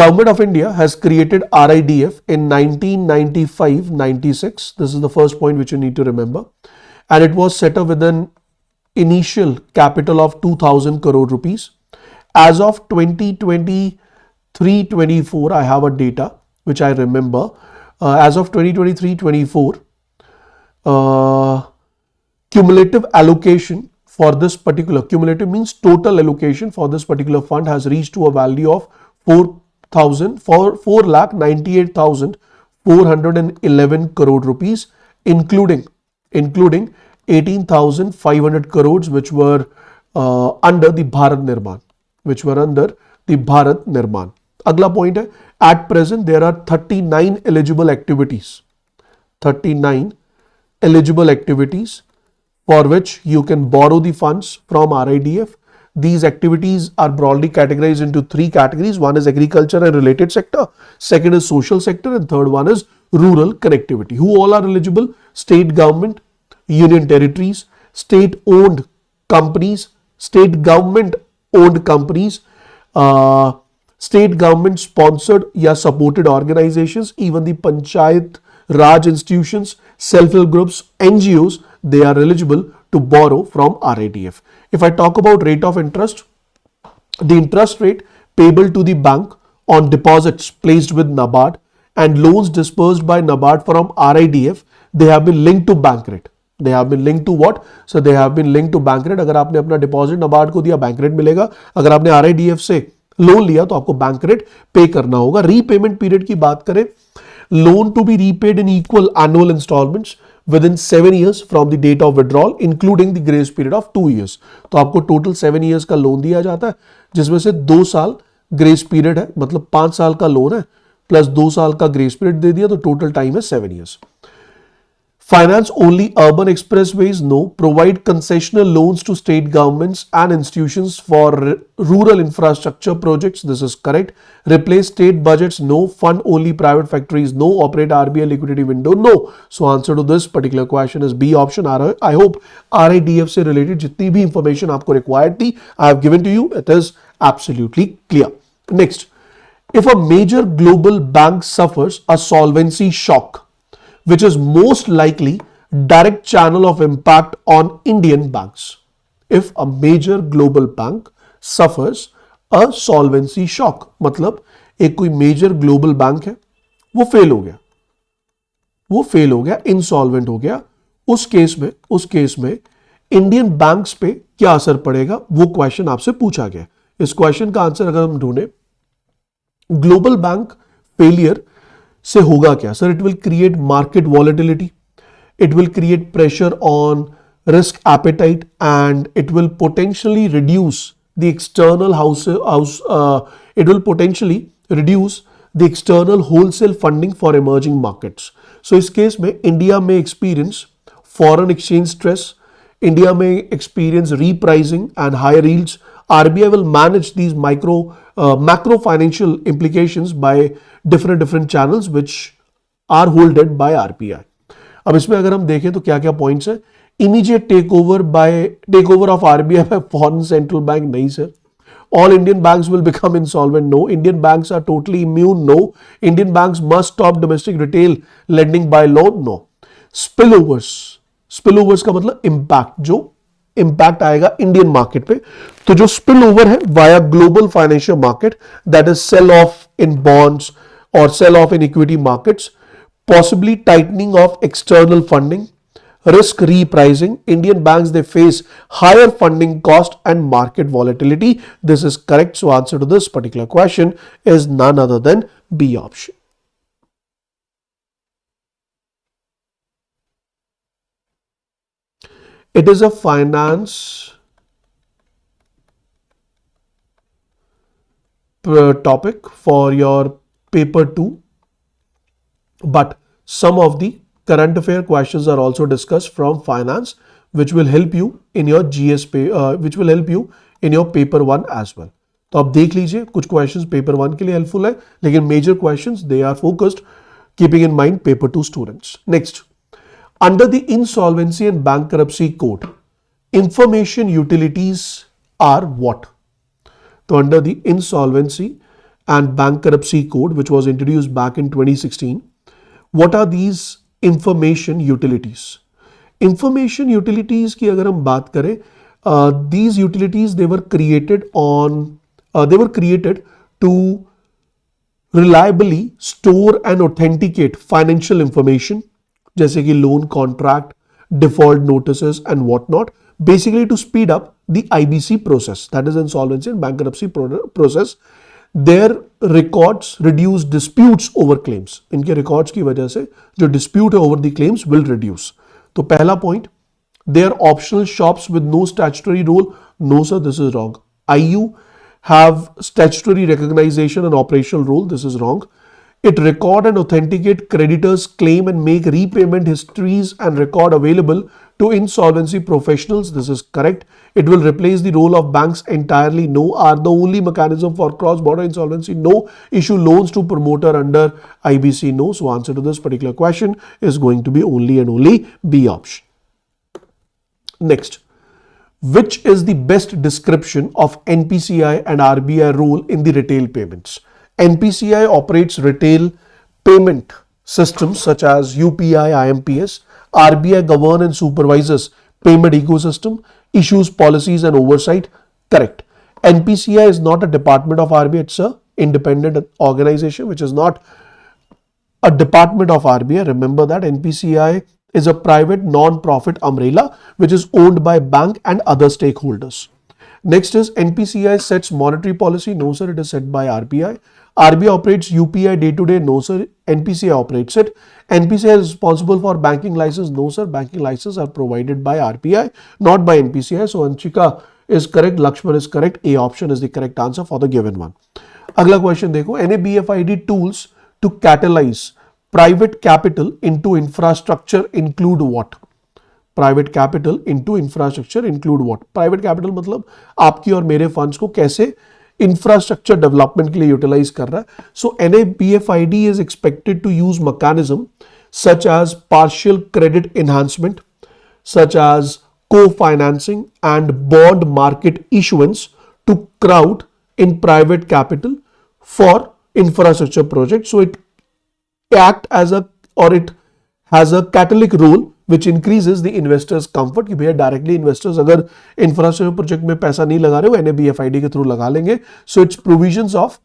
Speaker 1: Government of India has created RIDF in 1995-96. This is the first point which you need to remember. And it was set up with an initial capital of 2000 crore rupees. As of 2023-24, I have a data which I remember. As of 2023-24, cumulative allocation for this particular, cumulative means total allocation for this particular fund has reached to a value of 4,98,411 crore rupees, including 18,500 crores which were under the Bharat Nirman, Agla point hai, at present there are 39 eligible activities for which you can borrow the funds from RIDF. These activities are broadly categorized into three categories. One is agriculture and related sector, second is social sector, and third one is rural connectivity. Who all are eligible? State government, union territories, state-owned companies, state government-owned companies, state government-sponsored या supported organizations, even the Panchayat Raj institutions, self-help groups, NGOs, they are eligible to borrow from RIDF. If I talk about rate of interest, the interest rate payable to the bank on deposits placed with NABARD and loans disbursed by NABARD from RIDF, they have been linked to bank rate. They have been linked to what? So they have been linked to bank rate. अगर आपने अपना deposit NABARD को दिया, bank rate मिलेगा. अगर आपने RIDF से loan लिया तो आपको बैंक रेट पे करना होगा. रीपेमेंट पीरियड की बात करें, loan to be repaid in equal annual instalments within 7 years from the date of withdrawal, including the grace period of 2 years. तो आपको टोटल 7 years का लोन दिया जाता है, जिसमें से 2 साल ग्रेस पीरियड है, मतलब 5 साल का लोन है प्लस 2 साल का ग्रेस पीरियड दे दिया, तो टोटल टाइम है 7 years. Finance only urban expressways? No. Provide concessional loans to state governments and institutions for rural infrastructure projects? This is correct. Replace state budgets? No. Fund only private factories? No. Operate RBI liquidity window? No. So answer to this particular question is B option. I hope RIDF से related जितनी भी information आपको required थी, I have given to you. It is absolutely clear. Next, if a major global bank suffers a solvency shock, which is most likely direct channel of impact on Indian banks? If a major global bank suffers a solvency shock, मतलब एक कोई major global bank है, वो fail हो गया, insolvent हो गया, उस केस में इंडियन बैंक्स पे क्या असर पड़ेगा, वो क्वेश्चन आपसे पूछा गया. इस क्वेश्चन का आंसर अगर हम ढूंढे, ग्लोबल बैंक फेलियर से होगा क्या? Sir, it will create market volatility, it will create pressure on risk appetite, and it will potentially reduce the external wholesale funding for emerging markets. So इस case में India में experience foreign exchange stress, India में experience repricing and higher yields. RBI will manage these macro financial implications by different channels which are holded by RBI. अब इसमें अगर हम देखें तो क्या क्या पॉइंट्स है? Immediate take over of RBI by foreign central bank? नहीं sir. all Indian banks will become insolvent? No. Indian banks are totally immune? No. Indian banks must stop domestic retail lending by law? No. स्पिलओवर्स का मतलब impact, जो impact आएगा Indian market पे, तो जो spill over है via global financial market, that is sell off in bonds और sell off in equity markets, possibly tightening of external funding, risk repricing. Indian banks, they face higher funding cost and market volatility. This is correct. So answer to this particular question is none other than B option. It is a finance topic for your paper 2. But some of the current affair questions are also discussed from finance, which will help you in your GS which will help you in your paper 1 as well. तो आप देख लीजिए, कुछ questions paper 1 के लिए helpful है, लेकिन major questions they are focused, keeping in mind paper 2 students. Next, under the insolvency and bankruptcy code, information utilities are what? तो under the insolvency and bankruptcy code, which was introduced back in 2016, what are these information utilities? Information utilities की अगर हम बात करें, these utilities they were created to reliably store and authenticate financial information, जैसे कि loan contract, default notices and whatnot, basically to speed up the IBC process, that is insolvency and bankruptcy process. Their records reduce disputes over claims. इनके records की वजह से जो dispute है over the claims will reduce. तो पहला point, they are optional shops with no statutory role. No sir, this is wrong. IU have statutory recognition and operational role. This is wrong. It record and authenticate creditors' claim and make repayment histories and record available to insolvency professionals. This is correct. It will replace the role of banks entirely. No. Are the only mechanism for cross-border insolvency? No. Issue loans to promoter under IBC? No. So answer to this particular question is going to be only and only B option. Next, which is the best description of NPCI and RBI role in the retail payments? NPCI operates retail payment systems such as UPI, IMPS. RBI governs and supervises payment ecosystem, issues policies and oversight. Correct. NPCI is not a department of RBI, it's an independent organization which is not a department of RBI. Remember that NPCI is a private non-profit umbrella which is owned by bank and other stakeholders. Next is NPCI sets monetary policy. No sir, it is set by RBI. RBI operates UPI day to day. No sir, NPCI operates it. NPCI is responsible for banking license. No sir, banking license are provided by RBI, not by NPCI. So Anshika is correct, Lakshman is correct. A option is the correct answer for the given one. अगला question देखो, NABFID tools to catalyze private capital into infrastructure include what? Private capital into infrastructure include what? Private capital मतलब आपकी और मेरे funds को कैसे infrastructure development के लिए यूटिलाइज कर रहा है. So NABFID is expected to use mechanism such as partial credit enhancement, such as co-financing and bond market issuance to crowd in private capital for infrastructure projects. So it has a catalytic role which increases the investors' comfort कि भैया directly investors अगर infrastructure project में पैसा नहीं लगा रहे हो NABFID के थ्रू लगा लेंगे. So it's provisions of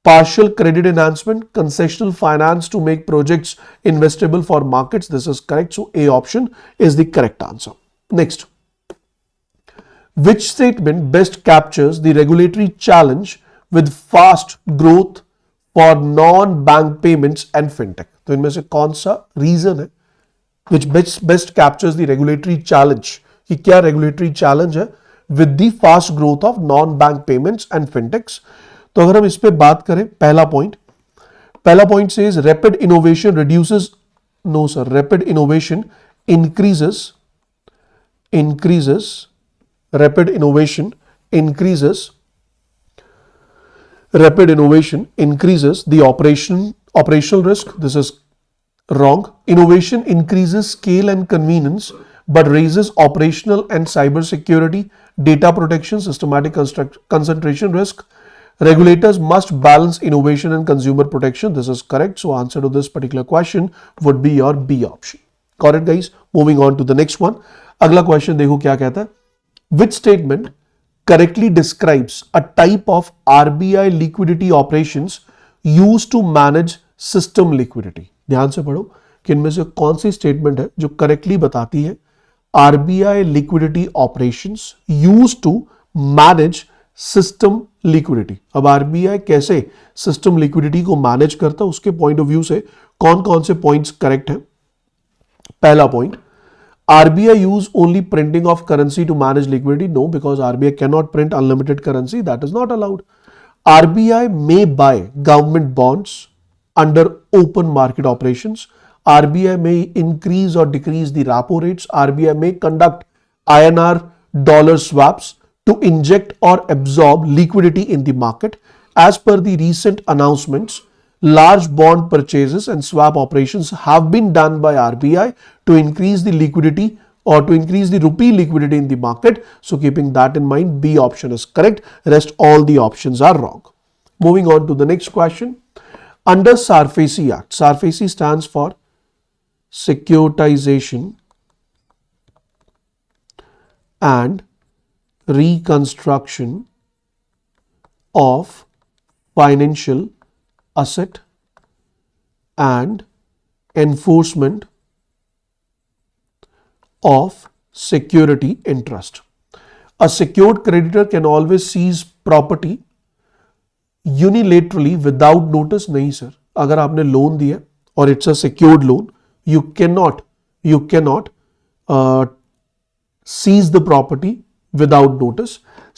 Speaker 1: partial credit enhancement, concessional finance to make projects investable for markets. This is correct. So A option is the correct answer. Next, which statement best captures the regulatory challenge with fast growth for non-bank payments and fintech? तो इनमें से कौन सा reason है which best captures the regulatory challenge? कि क्या regulatory challenge है with the fast growth of non-bank payments and fintechs? तो अगर हम इस पे बात करें, पहला point says rapid innovation reduces. No sir, rapid innovation increases. Rapid innovation increases the operational risk. This is wrong. Innovation increases scale and convenience but raises operational and cyber security, data protection, systematic concentration risk. Regulators must balance innovation and consumer protection. This is correct. So answer to this particular question would be your B option. Got it, guys? Moving on to the next one. अगला question देखो क्या कहता है. Which statement correctly describes a type of RBI liquidity operations used to manage system liquidity? ध्यान से पढ़ो कि इनमें से कौन सी स्टेटमेंट है जो करेक्टली बताती है RBI liquidity operations used to manage system liquidity. अब आरबीआई कैसे सिस्टम लिक्विडिटी को मैनेज करता है उसके पॉइंट ऑफ व्यू से कौन कौन से पॉइंट्स करेक्ट हैं. पहला point, RBI use only printing of currency to manage liquidity. No, because RBI can not print unlimited currency, that is not allowed. RBI may buy government bonds under open market operations. RBI may increase or decrease the repo rates. RBI may conduct INR dollar swaps to inject or absorb liquidity in the market. As per the recent announcements, large bond purchases and swap operations have been done by RBI to increase the liquidity or to increase the rupee liquidity in the market. So keeping that in mind, B option is correct. Rest all the options are wrong. Moving on to the next question. Under SARFAESI Act, SARFAESI stands for Securitization and Reconstruction of Financial Asset and Enforcement of Security Interest. A secured creditor can always seize property unilaterally without notice. नहीं sir, अगर आपने loan दिया और it's a secured loan, you cannot seize the property without notice.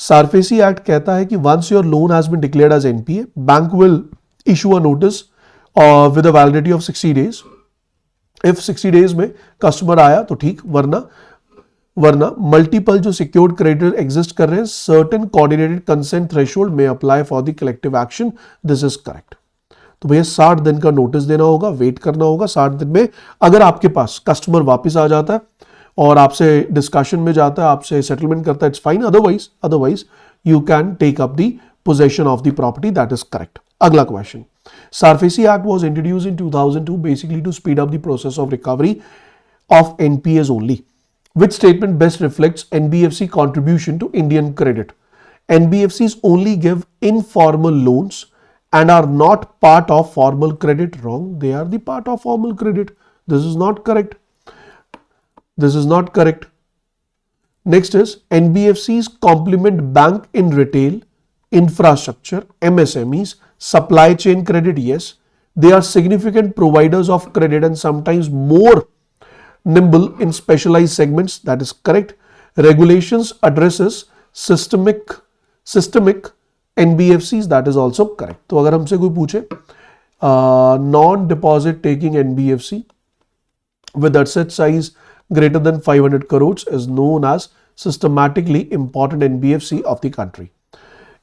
Speaker 1: SARFAESI Act कहता है कि once your loan has been declared as NPA, bank will issue a notice with a validity of 60 days. If 60 days में customer आया तो ठीक, वरना multiple जो secured creditor exist कर रहे हैं, certain coordinated consent threshold may apply for the collective action. This is correct. तो भैया 60 दिन का नोटिस देना होगा, वेट करना होगा. 60 दिन में अगर आपके पास कस्टमर वापस आ जाता है और आपसे डिस्कशन में जाता है, आपसे सेटलमेंट करता है, it's fine. Otherwise you can take up the possession of the property. That is correct. अगला question. SARFAESI Act was introduced in 2002 basically to speed up the process of recovery of NPAs only. Which statement best reflects NBFC contribution to Indian credit? NBFCs only give informal loans and are not part of formal credit. Wrong. They are the part of formal credit. This is not correct. This is not correct. Next is NBFCs complement bank in retail, infrastructure, MSMEs, supply chain credit. Yes, they are significant providers of credit and sometimes more nimble in specialized segments. That is correct. Regulations addresses systemic NBFCs. That is also correct. तो अगर हमसे कोई पूछे non-deposit taking NBFC with asset size greater than 500 crores is known as systematically important NBFC of the country.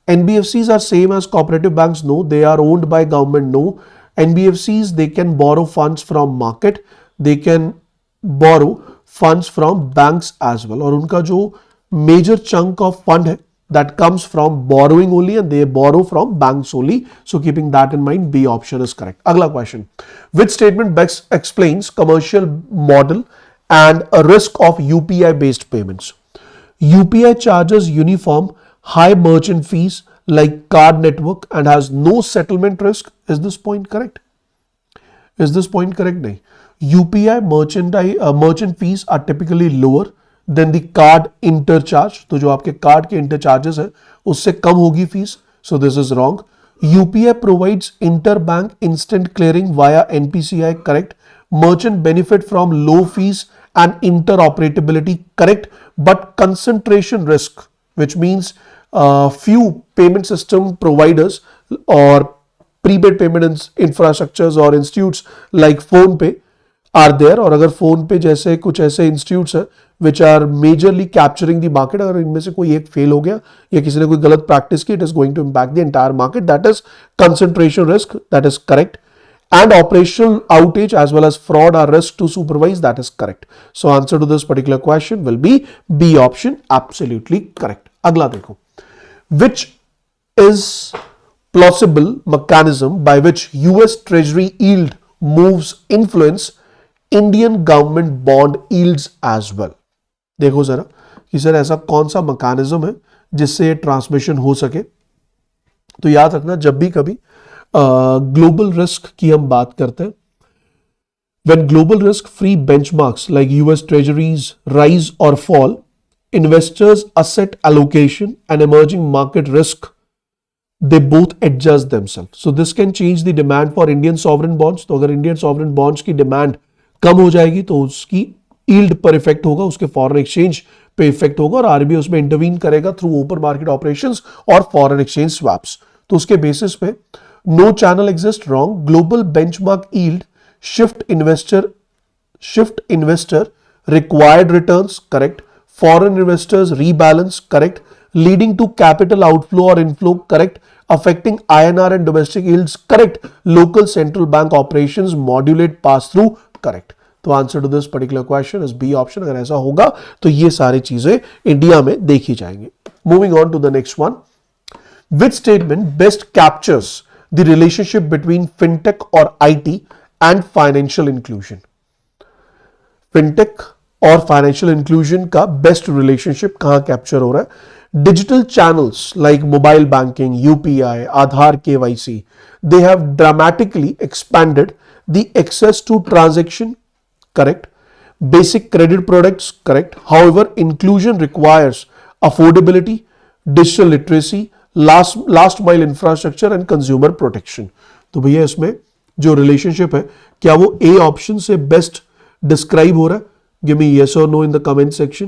Speaker 1: NBFCs are same as cooperative banks? No. They are owned by government? No. NBFCs, they can borrow funds from market, they can borrow funds from banks as well. और उनका जो major chunk of fund है, that comes from borrowing only and they borrow from banks only. So keeping that in mind, B option is correct. अगला question. Which statement best explains commercial model and a risk of UPI based payments? UPI charges uniform high merchant fees like card network and has no settlement risk. Is this point correct? Is this point correct? नहीं. UPI merchant fees are typically lower than the card intercharge. तो जो आपके card के intercharges है उससे कम होगी fees. So this is wrong. UPI provides interbank instant clearing via NPCI. Correct. Merchant benefit from low fees and interoperability. Correct. But concentration risk, which means few payment system providers or prepaid payment infrastructures or institutes like PhonePe are there. और अगर PhonePe जैसे कुछ ऐसे institutes है which are majorly capturing the market, अगर इनमें से कोई एक फेल हो गया या किसी ने कोई गलत प्रैक्टिस की, it is going to impact the entire market. That is concentration risk. That is correct. And operational outage as well as fraud are risk to supervise. That is correct. So answer to this particular question will be B option. Absolutely correct. अगला देखो, which is plausible mechanism by which US Treasury yield moves influence Indian government bond yields as well. देखो जरा कि sir ऐसा कौन सा mechanism है जिससे ये ट्रांसमिशन हो सके. तो याद रखना, जब भी कभी ग्लोबल रिस्क की हम बात करते हैं, when global risk free benchmarks like US treasuries rise or fall, investors asset allocation and emerging market risk, they both adjust themselves. So this can change the demand for Indian sovereign bonds. तो अगर Indian sovereign bonds की demand कम हो जाएगी तो उसकी yield पर effect होगा, उसके फॉरेन एक्सचेंज पे इफेक्ट होगा, और आरबीआई उसमें इंटरवीन करेगा थ्रू ओपन मार्केट ऑपरेशंस और फॉरेन एक्सचेंज स्वैप्स. तो उसके बेसिस पे no channel exist wrong, global benchmark yield shift investor required returns, correct, foreign investors rebalance, correct, leading to capital outflow or inflow, correct, affecting INR and domestic yields, correct, local central bank operations modulate pass through, correct. तो answer to this particular question is B option. अगर ऐसा होगा तो ये सारी चीजें India में देखी जाएंगी. Moving on to the next one, which statement best captures the relationship between fintech और IT and financial inclusion. Fintech और फाइनेंशियल इंक्लूजन का बेस्ट रिलेशनशिप कहां कैप्चर हो रहा है? Digital channels like mobile banking, UPI, Aadhaar, KYC, they have dramatically expanded the access to transaction, correct, basic credit products, correct. However, inclusion requires affordability, digital literacy, last mile infrastructure and consumer protection. तो भैया इसमें जो relationship है, क्या वो A option से best describe हो रहा है? Give me yes or no in the comment section.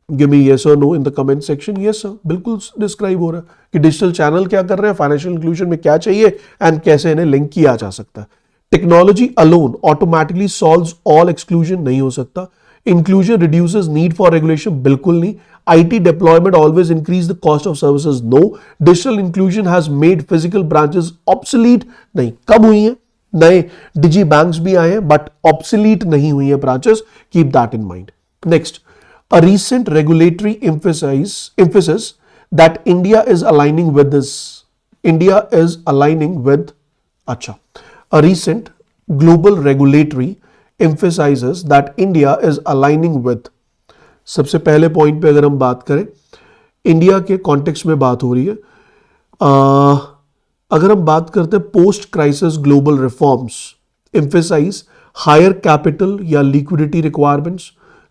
Speaker 1: Give me yes or no in the comment section. yes sir, बिल्कुल डिस्क्राइब हो रहा है कि डिजिटल चैनल क्या कर रहे हैं, फाइनेंशियल इंक्लूजन में क्या चाहिए एंड कैसे इन्हें लिंक किया जा सकता है. Technology alone automatically solves all exclusion नहीं हो सकता. Inclusion reduces need for regulation, बिल्कुल नहीं. IT deployment always increase the cost of services, no. Digital inclusion has made physical branches obsolete, नहीं. कब हुई है? नए डिजी बैंक्स भी आए हैं बट ऑब्सोलीट नहीं हुई है branches. Keep that in mind. Next, a recent regulatory emphasis that India is aligning with this. India is aligning with, अच्छा, a recent global regulatory emphasizes that India is aligning with. सबसे पहले point पे अगर हम बात करें, India के context में बात हो रही है. अगर हम बात करते हैं post crisis global reforms emphasize higher capital या liquidity requirements,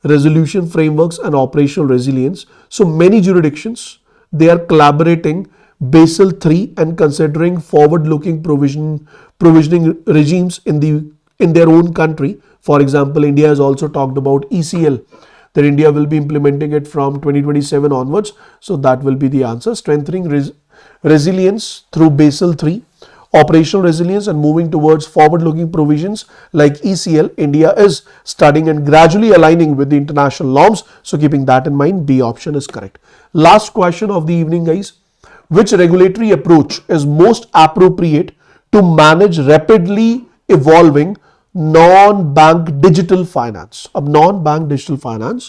Speaker 1: resolution frameworks and operational resilience. So many jurisdictions, they are collaborating Basel III and considering forward-looking provisioning regimes in their own country. For example, India has also talked about ECL, that India will be implementing it from 2027 onwards. So that will be the answer. Strengthening resilience through Basel III, operational resilience and moving towards forward-looking provisions like ECL. India is studying and gradually aligning with the international norms. So keeping that in mind, B option is correct. Last question of the evening, guys. Which regulatory approach is most appropriate to manage rapidly evolving non-bank digital finance? अब non-bank digital finance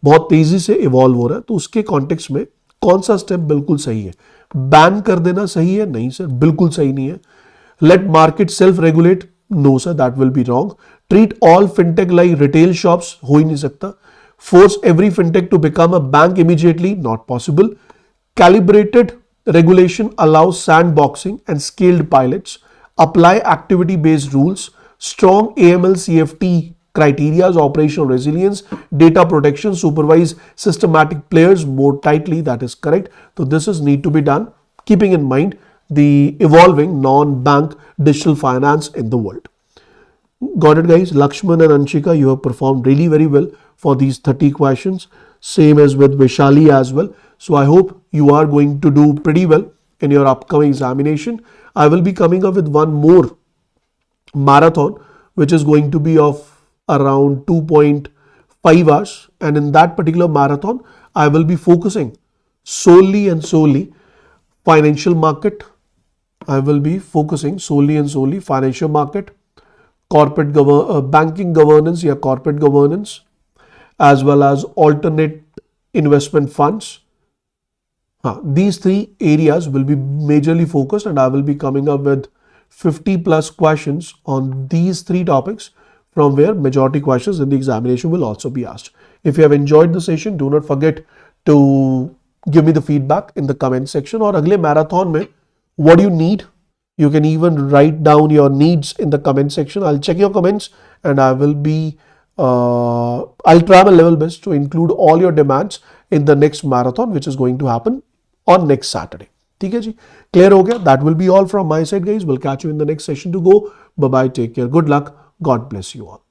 Speaker 1: बहुत तेजी से evolve हो रहा है, तो उसके context में कौन सा स्टेप बिल्कुल सही है? बैन कर देना सही है? नहीं सर, बिल्कुल सही नहीं है. Let market self regulate? No sir, that will be wrong. Treat all fintech like retail shops? हो ही नहीं सकता. Force every fintech to become a bank immediately? Not possible. Calibrated regulation allows sandboxing and scaled pilots. Apply activity-based rules. Strong AML CFT criteria, operational resilience, data protection, supervise systematic players more tightly. That is correct. So this is need to be done, keeping in mind the evolving non-bank digital finance in the world. Got it, guys? Lakshman and Anshika, you have performed really very well for these 30 questions. Same as with Vishali as well. So I hope you are going to do pretty well in your upcoming examination. I will be coming up with one more marathon, which is going to be of around 2.5 hours. And in that particular marathon, I will be focusing solely and solely financial market. I will be focusing solely and solely financial market, corporate banking governance या corporate governance, as well as alternate investment funds. These three areas will be majorly focused, and I will be coming up with 50 plus questions on these three topics, from where majority questions in the examination will also be asked. If you have enjoyed the session, do not forget to give me the feedback in the comment section. Or agle marathon mein what do you need? You can even write down your needs in the comment section. I'll check your comments, and I will be I'll try my level best to include all your demands in the next marathon, which is going to happen on next Saturday. ठीक है जी, clear हो गया? That will be all from my side, guys. We'll catch you in the next session to go. Bye bye, take care, good luck, God bless you all.